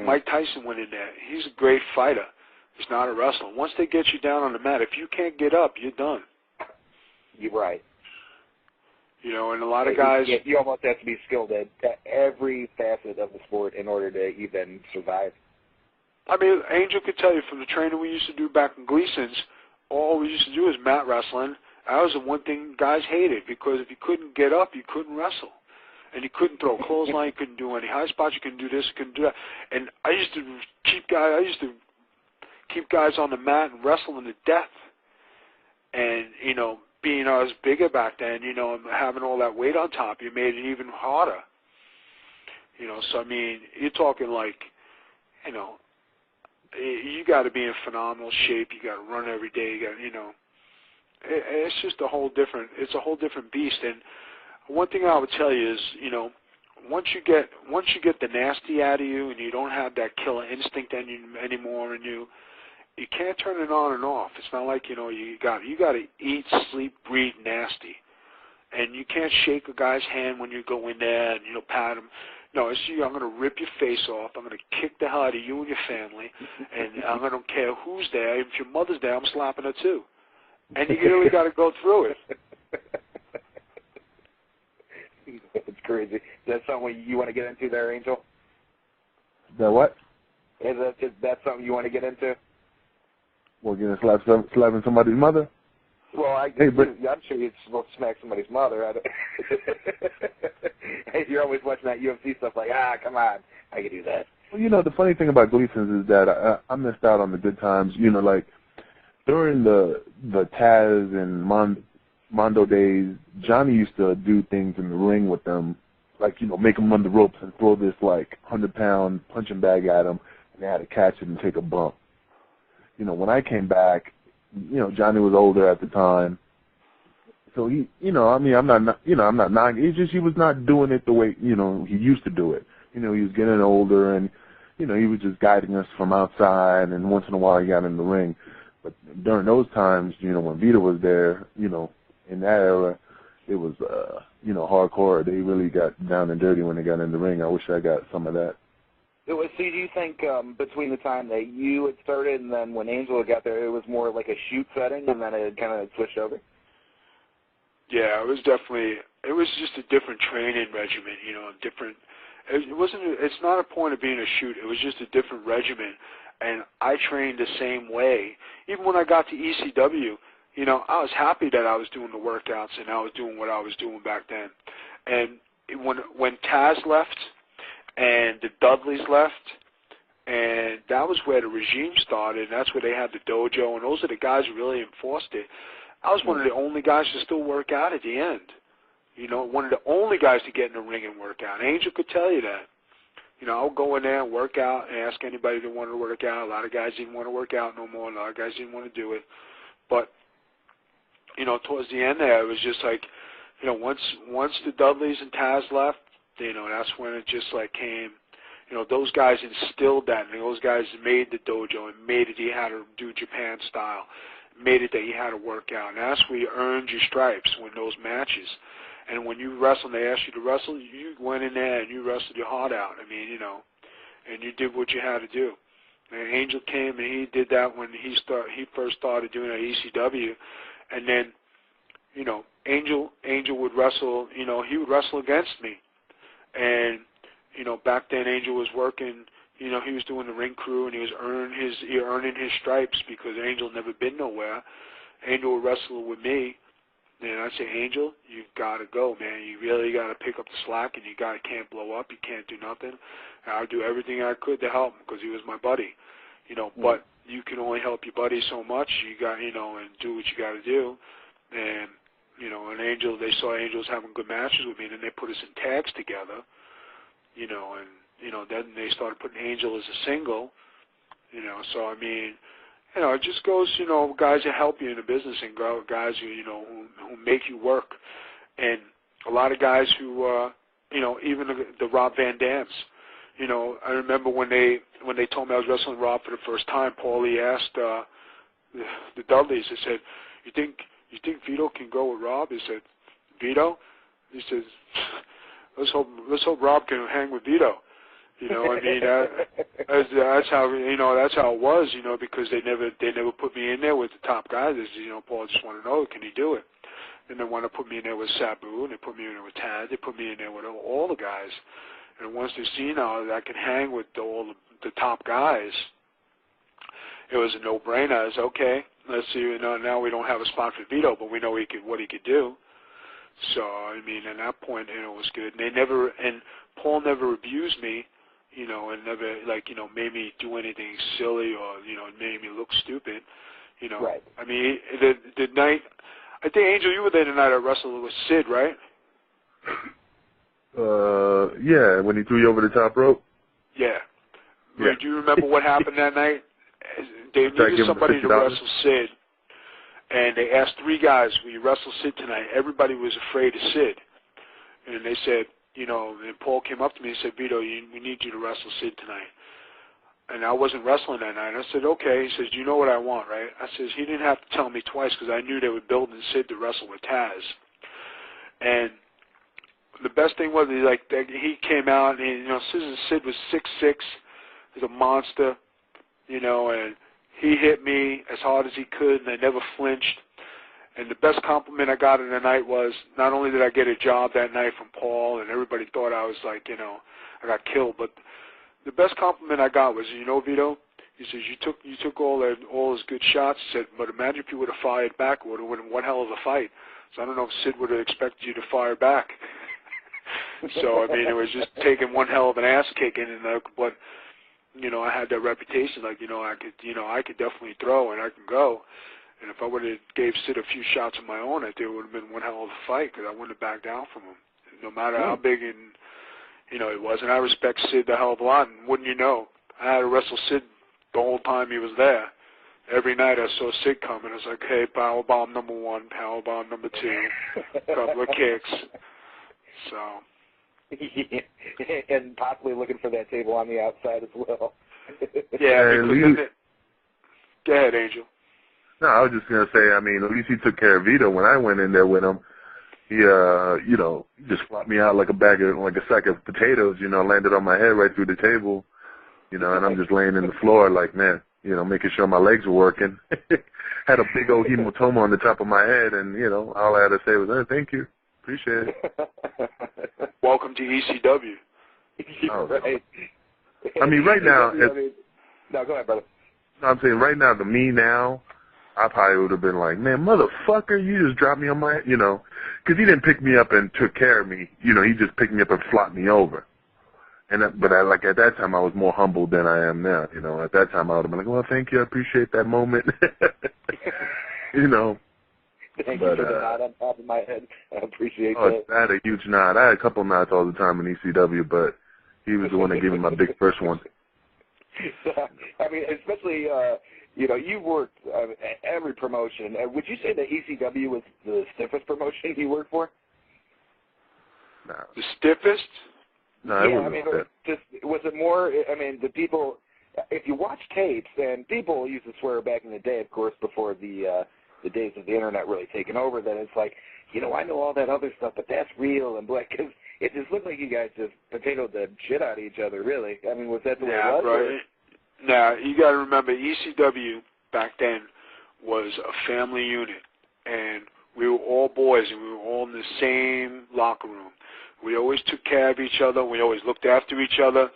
Mike Tyson went in there. He's a great fighter. He's not a wrestler. Once they get you down on the mat, if you can't get up, you're done. You're right. And a lot of guys... You almost have to be skilled at every facet of the sport in order to even survive. I mean, Angel could tell you from the training we used to do back in Gleason's, all we used to do was mat wrestling. That was the one thing guys hated, because if you couldn't get up, you couldn't wrestle. and you couldn't throw a clothesline, you couldn't do any high spots, you couldn't do this, you couldn't do that. And I used to keep guys on the mat and wrestle them to death. And, you know, being I was bigger back then, you know, and having all that weight on top, you made it even harder. You know, so I mean, you're talking like, you know, you got to be in phenomenal shape. You got to run every day. You got, you know, it's just a whole different beast. And one thing I would tell you is, you know, once you get the nasty out of you and you don't have that killer instinct anymore in you, you can't turn it on and off. It's not like, you know, you got to eat, sleep, breathe nasty. And you can't shake a guy's hand when you go in there and, you know, pat him. No, it's you. I'm going to rip your face off. I'm going to kick the hell out of you and your family. And I don't care who's there. If your mother's there, I'm slapping her too. And you really got to go through it. It's crazy. Is that something you want to get into there, Angel? The what? Is that something you want to get into? Well, getting slapping somebody's mother? Well, I'm sure you'd smack somebody's mother. You're always watching that UFC stuff like, come on, I can do that. Well, you know, the funny thing about Gleason's is that I missed out on the good times. You know, like during the Taz and Mondo days, Johnny used to do things in the ring with them, like, you know, make them run the ropes and throw this, like, 100-pound punching bag at them, and they had to catch it and take a bump. You know, when I came back, you know, Johnny was older at the time. So he, you know, I mean, I'm not, it's just he was not doing it the way, you know, he used to do it. You know, he was getting older and, you know, he was just guiding us from outside and once in a while he got in the ring. But during those times, you know, when Vito was there, you know, in that era, it was, you know, hardcore. They really got down and dirty when they got in the ring. I wish I got some of that. So do you think between the time that you had started and then when Angel got there, it was more like a shoot setting and then it kind of switched over? Yeah, it was just a different training regimen, you know, it's not a point of being a shoot, it was just a different regimen. And I trained the same way. Even when I got to ECW, you know, I was happy that I was doing the workouts and I was doing what I was doing back then. And when Taz left, and the Dudleys left, and that was where the regime started, and that's where they had the dojo, and those are the guys who really enforced it. I was one of the only guys to still work out at the end. You know, one of the only guys to get in the ring and work out. Angel could tell you that. You know, I'll go in there and work out and ask anybody that wanted to work out. A lot of guys didn't want to work out no more. A lot of guys didn't want to do it. But, you know, towards the end there, it was just like, you know, once the Dudleys and Taz left, you know, that's when it just like came, you know, those guys instilled that, and those guys made the dojo and made it you had to do Japan style, made it that you had to work out. And that's where you earned your stripes when those matches. And when you wrestled, they asked you to wrestle, you went in there and you wrestled your heart out. I mean, you know, and you did what you had to do. And Angel came and he did that when he first started doing it at ECW, and then, you know, Angel would wrestle, you know, he would wrestle against me. And, you know, back then Angel was working, you know, he was doing the ring crew and he was earning his stripes because Angel never been nowhere. Angel would wrestle with me. And I'd say, Angel, you've got to go, man. You really got to pick up the slack and you can't blow up. You can't do nothing. And I would do everything I could to help him because he was my buddy. You know, but you can only help your buddy so much. You got, you know, and do what you got to do. And, you know, and Angel, they saw Angels having good matches with me, and then they put us in tags together, you know, and, you know, then they started putting Angel as a single, you know, so, I mean, you know, it just goes, you know, guys that help you in the business and guys who, you know, who make you work, and a lot of guys who, you know, even the Rob Van Dams, you know, I remember when they told me I was wrestling Rob for the first time, Paulie asked the Dudleys, he said, you think Vito can go with Rob? He said, Vito? He says, let's hope Rob can hang with Vito. You know, I mean, that's how, you know, that's how it was, you know, because they never put me in there with the top guys. You know, Paul just wanted to know, can he do it? And they want to put me in there with Sabu, and they put me in there with Tad. They put me in there with all the guys. And once they see now that I can hang with all the top guys, it was a no-brainer. It's okay. Let's see. You know, now we don't have a spot for Vito, but we know what he could do. So, I mean, at that point, you know, it was good. And Paul never abused me, you know, and never, like, you know, made me do anything silly or, you know, made me look stupid, you know. Right. I mean, the night, I think, Angel, you were there the night I wrestled with Sid, right? Yeah, when he threw you over the top rope? Yeah. Yeah. Do you remember what happened that night? They needed somebody to wrestle Sid, and they asked 3 guys, will you wrestle Sid tonight? Everybody was afraid of Sid. And they said, you know, and Paul came up to me and said, Vito, we need you to wrestle Sid tonight. And I wasn't wrestling that night. I said, okay. He says, do you know what I want, right? I says, he didn't have to tell me twice because I knew they were building Sid to wrestle with Taz. And the best thing was, he came out, and, you know, Sid was 6'6", he's a monster, you know, and he hit me as hard as he could, and I never flinched. And the best compliment I got in the night was, not only did I get a job that night from Paul, and everybody thought I was like, you know, I got killed, but the best compliment I got was, you know, Vito, he says, you took all his good shots. He said, but imagine if you would have fired back, it would have been one hell of a fight. So I don't know if Sid would have expected you to fire back. So, I mean, it was just taking one hell of an ass kicking, but, you know, I had that reputation, like, you know, I could definitely throw and I can go. And if I would have gave Sid a few shots of my own, I think it would have been one hell of a fight because I wouldn't have backed down from him, no matter how big and, you know, it was. And I respect Sid the hell of a lot. And wouldn't you know, I had to wrestle Sid the whole time he was there. Every night I saw Sid coming. I was like, hey, power bomb number 1, power bomb number 2, couple of kicks. So. And possibly looking for that table on the outside as well. Yeah, because go ahead, Angel. No, I was just going to say, I mean, at least he took care of Vito when I went in there with him. He, you know, just flopped me out like a sack of potatoes, you know, landed on my head right through the table, you know, and I'm just laying in the floor like, man, you know, making sure my legs were working. Had a big old hematoma on the top of my head, and, you know, all I had to say was, hey, thank you. Appreciate it. Welcome to ECW. Oh, right. I mean, right now. No, go ahead, brother. I'm saying right now, to me now, I probably would have been like, man, motherfucker, you just dropped me on my, you know, because he didn't pick me up and took care of me. You know, he just picked me up and flopped me over. And but like at that time, I was more humble than I am now. You know, at that time, I would have been like, well, thank you, I appreciate that moment. You know. Thank you for the nod on top of my head. I appreciate that. I had a huge nod. I had a couple nods all the time in ECW, but he was the one that gave me my big first one. I mean, especially, you know, you worked every promotion. Would you say that ECW was the stiffest promotion you worked for? No. The stiffest? No, yeah, I mean, was it more, I mean, the people, if you watch tapes, and people used to swear back in the day, of course, before the days of the internet really taking over, that it's like, you know, I know all that other stuff, but that's real, and black, because it just looked like you guys just potatoed the shit out of each other, really. I mean, was that the way it was? Right. Now, you got to remember, ECW back then was a family unit, and we were all boys, and we were all in the same locker room. We always took care of each other. We always looked after each other,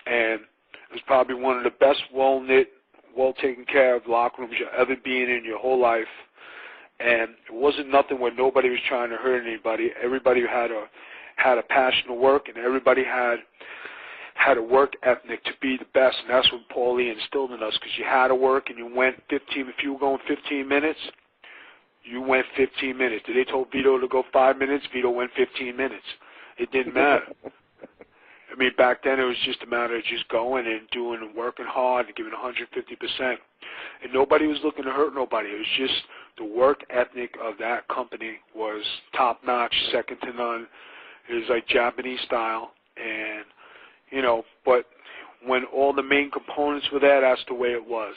and it was probably one of the best, well-knit, well-taken care of locker rooms you'll ever be in your whole life. And it wasn't nothing where nobody was trying to hurt anybody. Everybody had a passion to work, and everybody had a work ethic to be the best, and that's what Paulie instilled in us, because you had to work, and you went 15. If you were going 15 minutes, you went 15 minutes. If they told Vito to go 5 minutes, Vito went 15 minutes. It didn't matter. I mean, back then it was just a matter of just going and doing and working hard and giving 150%. And nobody was looking to hurt nobody. It was just the work ethic of that company was top-notch, second to none. It was like Japanese style. And, you know, but when all the main components were there, that's the way it was.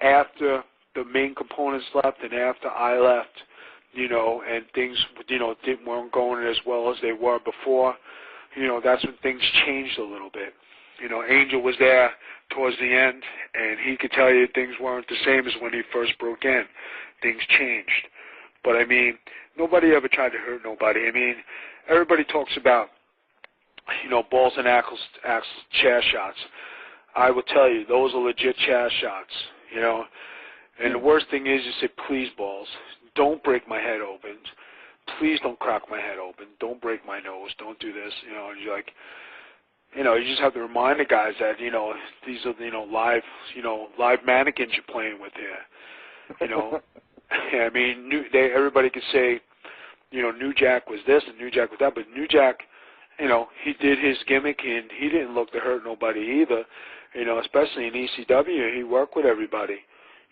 After the main components left and after I left, you know, and things, you know, weren't going as well as they were before, you know, that's when things changed a little bit. You know, Angel was there towards the end, and he could tell you things weren't the same as when he first broke in. Things changed. But, I mean, nobody ever tried to hurt nobody. I mean, everybody talks about, you know, balls and axles chair shots. I will tell you, those are legit chair shots, you know. And the worst thing is you say, please, balls, don't break my head open. please don't crack my head open. Don't break my nose. Don't do this. You know, and you're like, you know, you just have to remind the guys that, you know, these are, live mannequins you're playing with here. You know, I mean, everybody could say, you know, New Jack was this and New Jack was that, but New Jack, you know, he did his gimmick and he didn't look to hurt nobody either. You know, especially in ECW, he worked with everybody.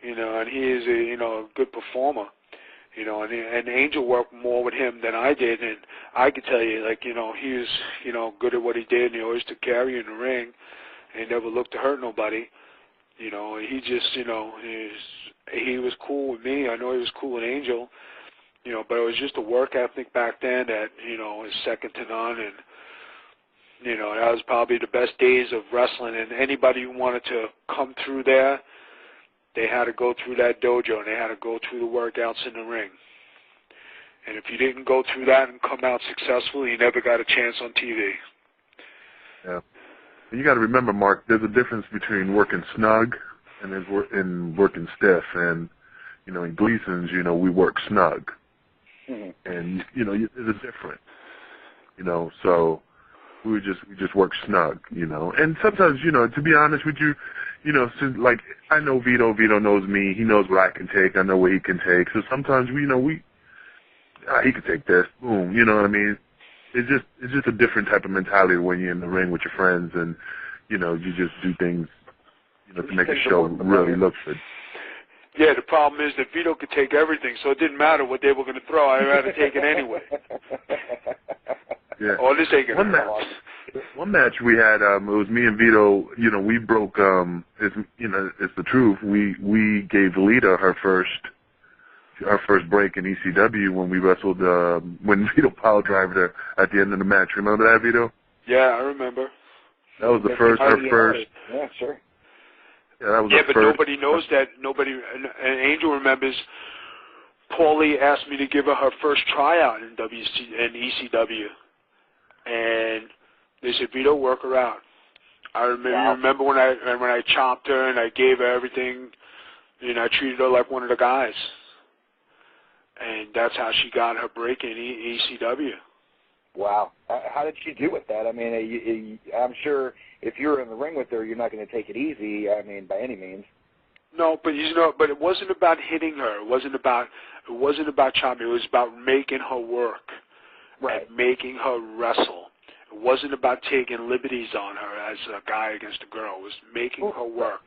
You know, and he is a good performer. You know, and Angel worked more with him than I did, and I could tell you, like, you know, he was, you know, good at what he did, and he always took care of you in the ring, and he never looked to hurt nobody. You know, he just, you know, he was cool with me. I know he was cool with Angel. You know, but it was just a work ethic back then that, you know, is second to none, and you know, that was probably the best days of wrestling. And anybody who wanted to come through there, they had to go through that dojo, and they had to go through the workouts in the ring. And if you didn't go through that and come out successful, you never got a chance on TV. Yeah. And you got to remember, Mark, there's a difference between working snug and working stiff. And, you know, in Gleason's, you know, we work snug. Mm-hmm. And, you know, there's a difference. You know, so we just work snug, you know. And sometimes, you know, to be honest with you, you know, since, like, I know Vito knows me. He knows what I can take. I know what he can take. So sometimes, you know, he could take this. Boom. You know what I mean? It's just a different type of mentality when you're in the ring with your friends and, you know, you just do things, you know, to make a show really look good. Yeah, the problem is that Vito could take everything, so it didn't matter what they were going to throw. I had to take it anyway. Yeah. Oh, this ain't going to One match we had, it was me and Vito. You know, we broke. It's the truth. We gave Lita her first break in ECW when we wrestled. When Vito power drived her at the end of the match. Remember that, Vito? Yeah, I remember. That was the first. Her first. Yeah, sure. Yeah, that was yeah, but first. Nobody knows that. Nobody. And Angel remembers. Paulie asked me to give her first tryout in ECW, and they said, "Vito, work her out." I remember when I chopped her and I gave her everything, and I treated her like one of the guys, and that's how she got her break in ECW. Wow. How did she do with that? I mean, I'm sure if you're in the ring with her, you're not going to take it easy. I mean, by any means. No, but but it wasn't about hitting her. It wasn't about chopping. It was about making her work, right? And making her wrestle. It wasn't about taking liberties on her as a guy against a girl. It was making her work.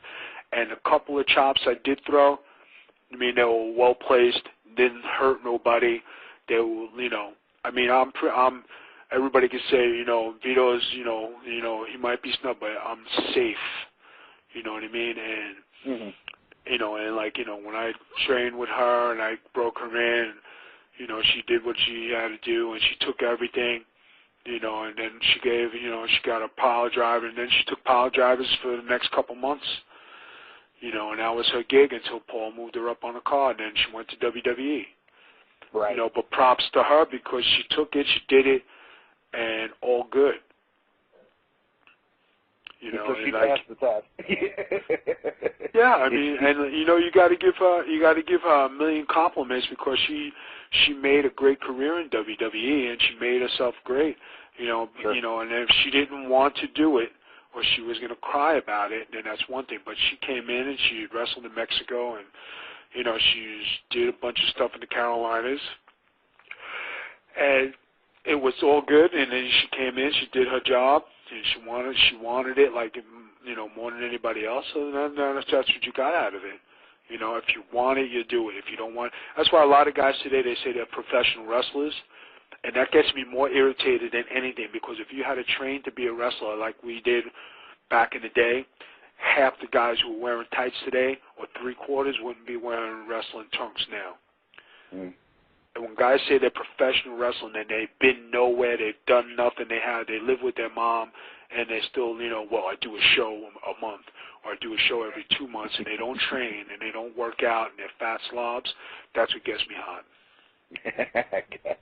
And a couple of chops I did throw, I mean, they were well placed, didn't hurt nobody. They were, you know, I mean, I'm. Everybody can say, you know, Vito's, you know, he might be snubbed, but I'm safe. You know what I mean? And you know, and like, you know, when I trained with her and I broke her in, you know, she did what she had to do, and she took everything. You know, and then she gave, you know, she got a power driver, and then she took power drivers for the next couple months. You know, and that was her gig until Paul moved her up on a card, and then she went to WWE. Right. You know, but props to her because she took it, she did it, and all good. You know, because she like, passed the test. Yeah, I mean, and you know, you got to give her a million compliments because she made a great career in WWE and she made herself great. You know, sure. You know, and if she didn't want to do it or she was going to cry about it, then that's one thing. But she came in and she wrestled in Mexico and, you know, she did a bunch of stuff in the Carolinas, and it was all good. And then she came in, she did her job, and she wanted it like, you know, more than anybody else. So then that's what you got out of it. You know, if you want it, you do it. If you don't want it, that's why a lot of guys today, they say they're professional wrestlers. And that gets me more irritated than anything, because if you had to train to be a wrestler like we did back in the day, half the guys who are wearing tights today, or three-quarters, wouldn't be wearing wrestling trunks now. And when guys say they're professional wrestling and they've been nowhere, they've done nothing, they live with their mom, and they still, you know, well, I do a show a month, or I do a show every 2 months, and they don't train, and they don't work out, and they're fat slobs, that's what gets me hot.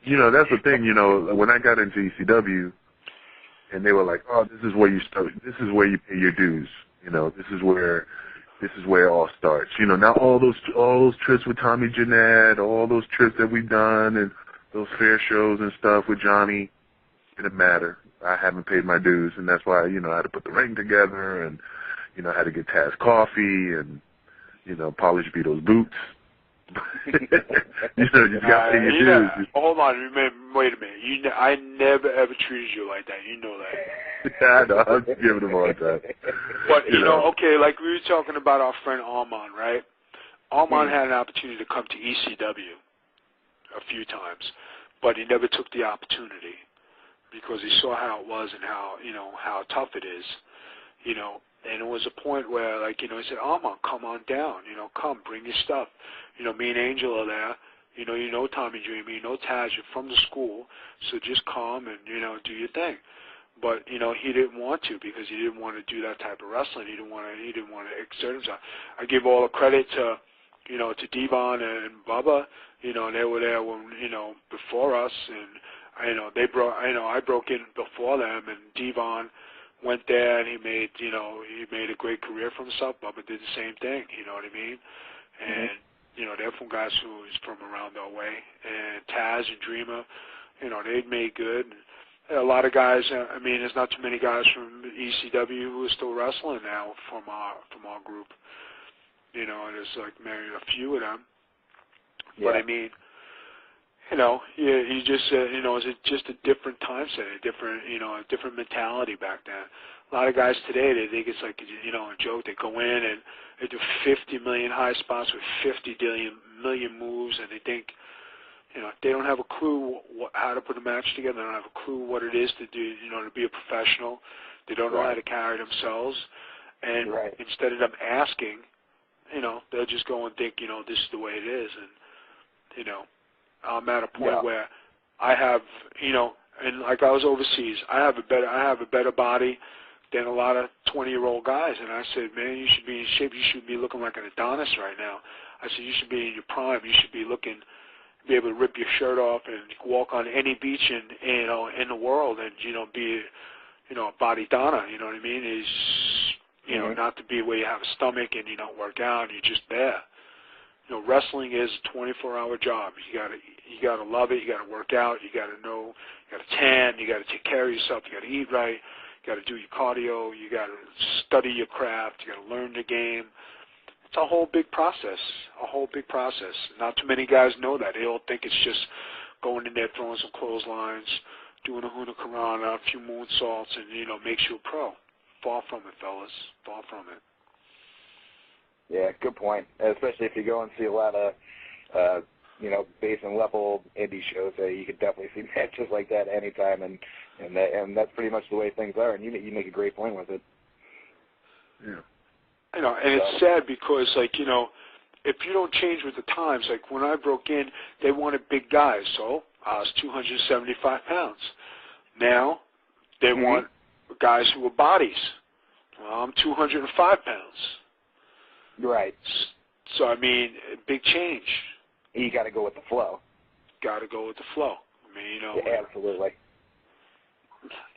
You know, that's the thing, you know, when I got into ECW, and they were like, oh, this is where you start, this is where you pay your dues, you know, this is where it all starts. You know, now all those trips with Tommy Jeanette, all those trips that we've done, and those fair shows and stuff with Johnny, it didn't matter. I haven't paid my dues, and that's why, you know, I had to put the ring together, and, you know, I had to get Taz coffee and, you know, polish Vito's boots. You know, you got to pay your dues. Hold on, wait a minute. I never ever treated you like that. You know that. Yeah, I know. I'm giving him all that. But you know, okay, like we were talking about our friend Armand, right? Armand had an opportunity to come to ECW a few times, but he never took the opportunity because he saw how it was and how, you know, how tough it is, you know. And it was a point where, like, you know, he said, Armand, come on down, you know, come, bring your stuff. You know, me and Angel are there. You know Tommy Dreamer, you know Taz, you're from the school, so just come and, you know, do your thing. But, you know, he didn't want to because he didn't want to do that type of wrestling. He didn't want to exert himself. I give all the credit to, you know, to Devon and Bubba. You know, they were there when, you know, before us, and, you know, I broke in before them, and Devon went there and he made a great career for himself. Bubba did the same thing, you know what I mean? And, you know, they're from guys who is from around our way. And Taz and Dreamer, you know, they'd made good. And a lot of guys, I mean, there's not too many guys from ECW who are still wrestling now from our group. You know, and there's like maybe a few of them. Yeah. But I mean, you know, you just, you know, it's just a different time set, a different mentality back then. A lot of guys today, they think it's like, you know, a joke. They go in and they do 50 million high spots with 50 million moves, and they think, you know, they don't have a clue how to put a match together. They don't have a clue what it is to do, you know, to be a professional. They don't know how to carry themselves. And instead of them asking, you know, they'll just go and think, you know, this is the way it is. And, you know, I'm at a point where I have, you know, and like I was overseas, I have a better body than a lot of 20-year-old guys. And I said, man, you should be in shape. You should be looking like an Adonis right now. I said, you should be in your prime. You should be able to rip your shirt off and walk on any beach in the world and, you know, be, you know, a body Donna, you know what I mean? Is, you know, not to be where you have a stomach and you don't work out and you're just there. You know, wrestling is a 24-hour job. You gotta love it. You gotta work out. You gotta know. You gotta tan. You gotta take care of yourself. You gotta eat right. You gotta do your cardio. You gotta study your craft. You gotta learn the game. It's a whole big process. A whole big process. Not too many guys know that. They all think it's just going in there, throwing some clotheslines, doing a hurricanrana, a few moonsaults, and, you know, makes you a pro. Far from it, fellas. Far from it. Yeah, good point. Especially if you go and see a lot of, you know, base and level indie shows, you could definitely see matches like that anytime, and that's pretty much the way things are. And you make a great point with it. Yeah. You know, and it's sad because, like, you know, if you don't change with the times, like when I broke in, they wanted big guys, so I was 275 pounds. Now they want guys who are bodies. Well, I'm 205 pounds. Right. So, I mean, big change. You got to go with the flow. Got to go with the flow. I mean, you know. Yeah, absolutely.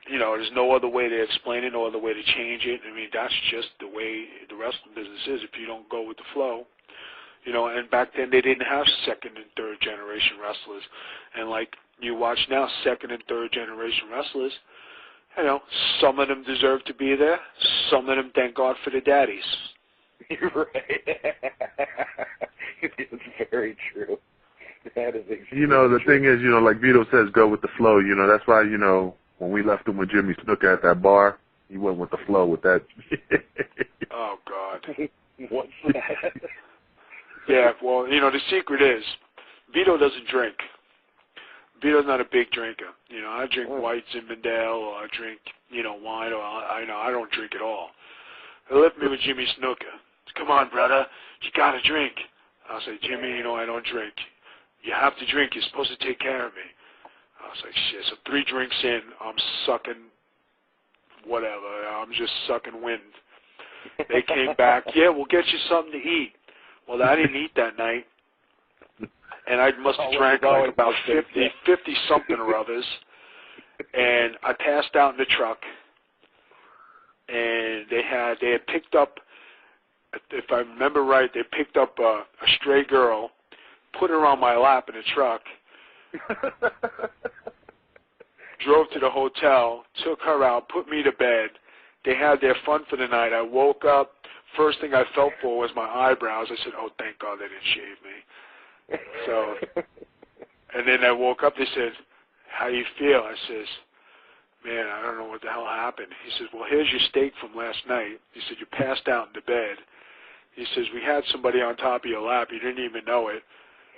You know, there's no other way to explain it, no other way to change it. I mean, that's just the way the wrestling business is if you don't go with the flow. You know, and back then they didn't have second and third generation wrestlers. And like you watch now, second and third generation wrestlers, you know, some of them deserve to be there. Some of them, thank God for the daddies. You're right. It's very true. That is extremely You know, the true. thing is, you know, like Vito says, go with the flow. You know, that's why, you know, when we left him with Jimmy Snuka at that bar, he went with the flow with that. Oh, God. What's that? Yeah, well, you know, the secret is Vito doesn't drink. Vito's not a big drinker. You know, I drink white Zinfandel, or I drink, you know, wine, or I don't drink at all. They left me with Jimmy Snuka. Come on, brother, you got to drink. I'll say, Jimmy, you know, I don't drink. You have to drink. You're supposed to take care of me. I was like, shit. So 3 drinks in, I'm sucking whatever. I'm just sucking wind. They came back. Yeah, we'll get you something to eat. Well, I didn't eat that night. And I must have drank like about 50-something or others. And I passed out in the truck. And they had picked up, if I remember right, they picked up a stray girl, put her on my lap in the truck, Drove to the hotel, took her out, put me to bed. They had their fun for the night. I woke up. First thing I felt for was my eyebrows. I said, oh, thank God they didn't shave me. So, and then I woke up. They said, how you feel? I says, man, I don't know what the hell happened. He says, well, here's your steak from last night. He said, you passed out in the bed. He says, we had somebody on top of your lap. You didn't even know it.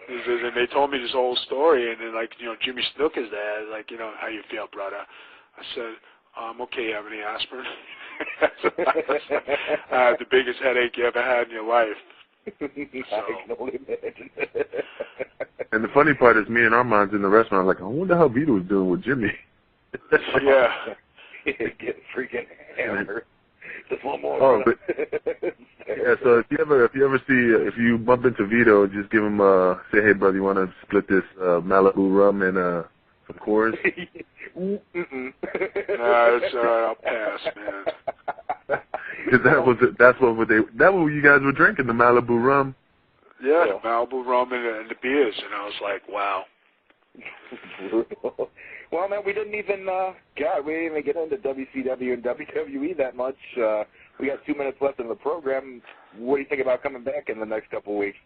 He says, and they told me this whole story, and then, like, you know, Jimmy Snook is there. Like, you know, how you feel, brother? I said, I'm okay. You have any aspirin? I had the biggest headache you ever had in your life. So. And the funny part is me and Armand's in the restaurant. Like, I wonder how Vito was doing with Jimmy. Yeah. Get freaking hammered. Just one more. Oh, but yeah. So if you bump into Vito, just give him say, hey brother, you want to split this Malibu rum and some Coors? Nah, it's all right. I'll pass, man. Because that's what you guys were drinking, the Malibu rum. Yeah, the Malibu rum and the beers, and I was like, wow. Brutal. Well, man, we didn't even get into WCW and WWE that much. We got 2 minutes left in the program. What do you think about coming back in the next couple of weeks?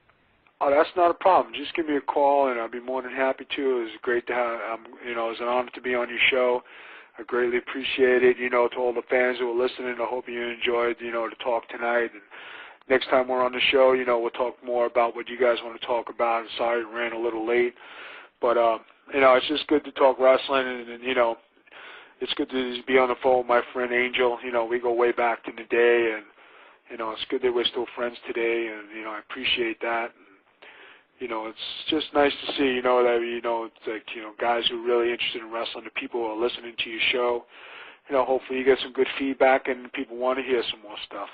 Oh, that's not a problem. Just give me a call, and I'll be more than happy to. It was great to have, you know, it was an honor to be on your show. I greatly appreciate it. You know, to all the fans who were listening, I hope you enjoyed, you know, the talk tonight. And next time we're on the show, you know, we'll talk more about what you guys want to talk about. I'm sorry it ran a little late, but you know, it's just good to talk wrestling, and you know, it's good to be on the phone with my friend Angel. You know, we go way back in the day, and you know, it's good that we're still friends today, and you know, I appreciate that. And, you know, it's just nice to see, you know, that, you know, it's like, you know, guys who are really interested in wrestling, the people who are listening to your show, you know, hopefully you get some good feedback and people want to hear some more stuff.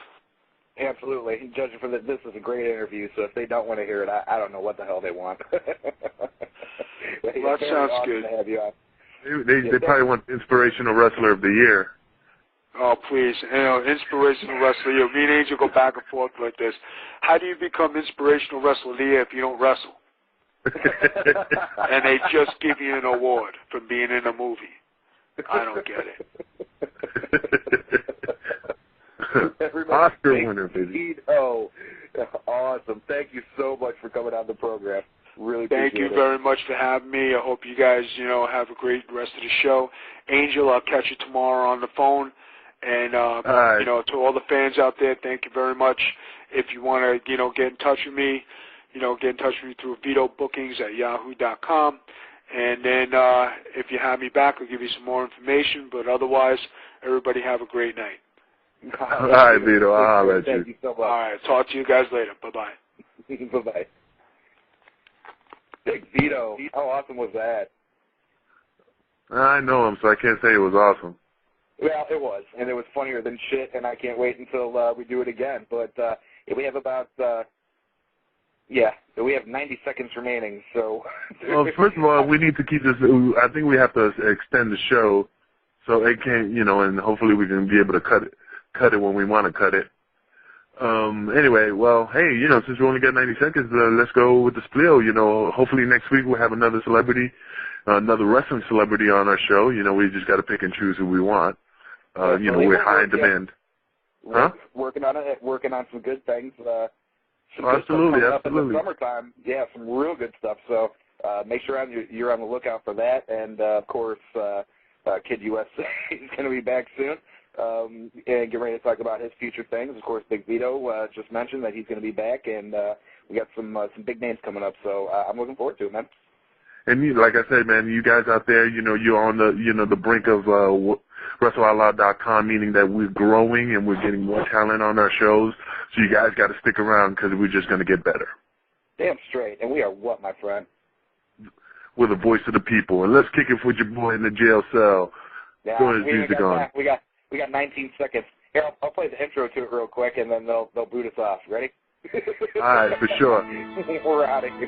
Absolutely. Judging from this is a great interview, so if they don't want to hear it, I don't know what the hell they want. Well, that sounds awesome good. To have you on. They probably want Inspirational Wrestler of the Year. Oh, please. You know, Inspirational Wrestler. You know, me and Angel go back and forth like this. How do you become Inspirational Wrestler of the Year if you don't wrestle? And they just give you an award for being in a movie. I don't get it. Oscar winner, baby. Oh, awesome. Thank you so much for coming on the program. Really appreciate it. Thank you very much for having me. I hope you guys, you know, have a great rest of the show. Angel, I'll catch you tomorrow on the phone. And, you know, to all the fans out there, thank you very much. If you want to, you know, get in touch with me, you know, get in touch with me through VitoBookings@yahoo.com. And then if you have me back, I'll give you some more information. But otherwise, everybody have a great night. All right, Vito. I'll holler at you. Thank you so much. All right. Talk to you guys later. Bye-bye. Bye-bye. Big Vito. How awesome was that? I know him, so I can't say it was awesome. Well, it was, and it was funnier than shit, and I can't wait until we do it again. But we have about, we have 90 seconds remaining, so. Well, first of all, we need to keep this, I think we have to extend the show so it can, you know, and hopefully we can be able to cut it when we want to cut it. Anyway, well, hey, you know, since we only got 90 seconds, let's go with the spiel. You know, hopefully next week we'll have another celebrity, another wrestling celebrity on our show. You know, we just got to pick and choose who we want. You know, we're high in demand. Huh? Working on it, working on some good things. Some absolutely, good stuff absolutely. Up in the summertime, yeah, some real good stuff. So make sure you're on the lookout for that. And of course, Kid USA is going to be back soon. And get ready to talk about his future things. Of course, Big Vito just mentioned that he's going to be back, and we got some big names coming up. So I'm looking forward to it, man. And you, like I said, man, you guys out there, you know, you're on the brink of WrestleOutloud.com, meaning that we're growing and we're getting more talent on our shows. So you guys got to stick around because we're just going to get better. Damn straight. And we are what, my friend? We're the voice of the people. And let's kick it with your boy in the jail cell. Yeah, Throw his music on. We got 19 seconds. Here, I'll play the intro to it real quick, and then they'll boot us off. Ready? All right, for sure. We're out of here.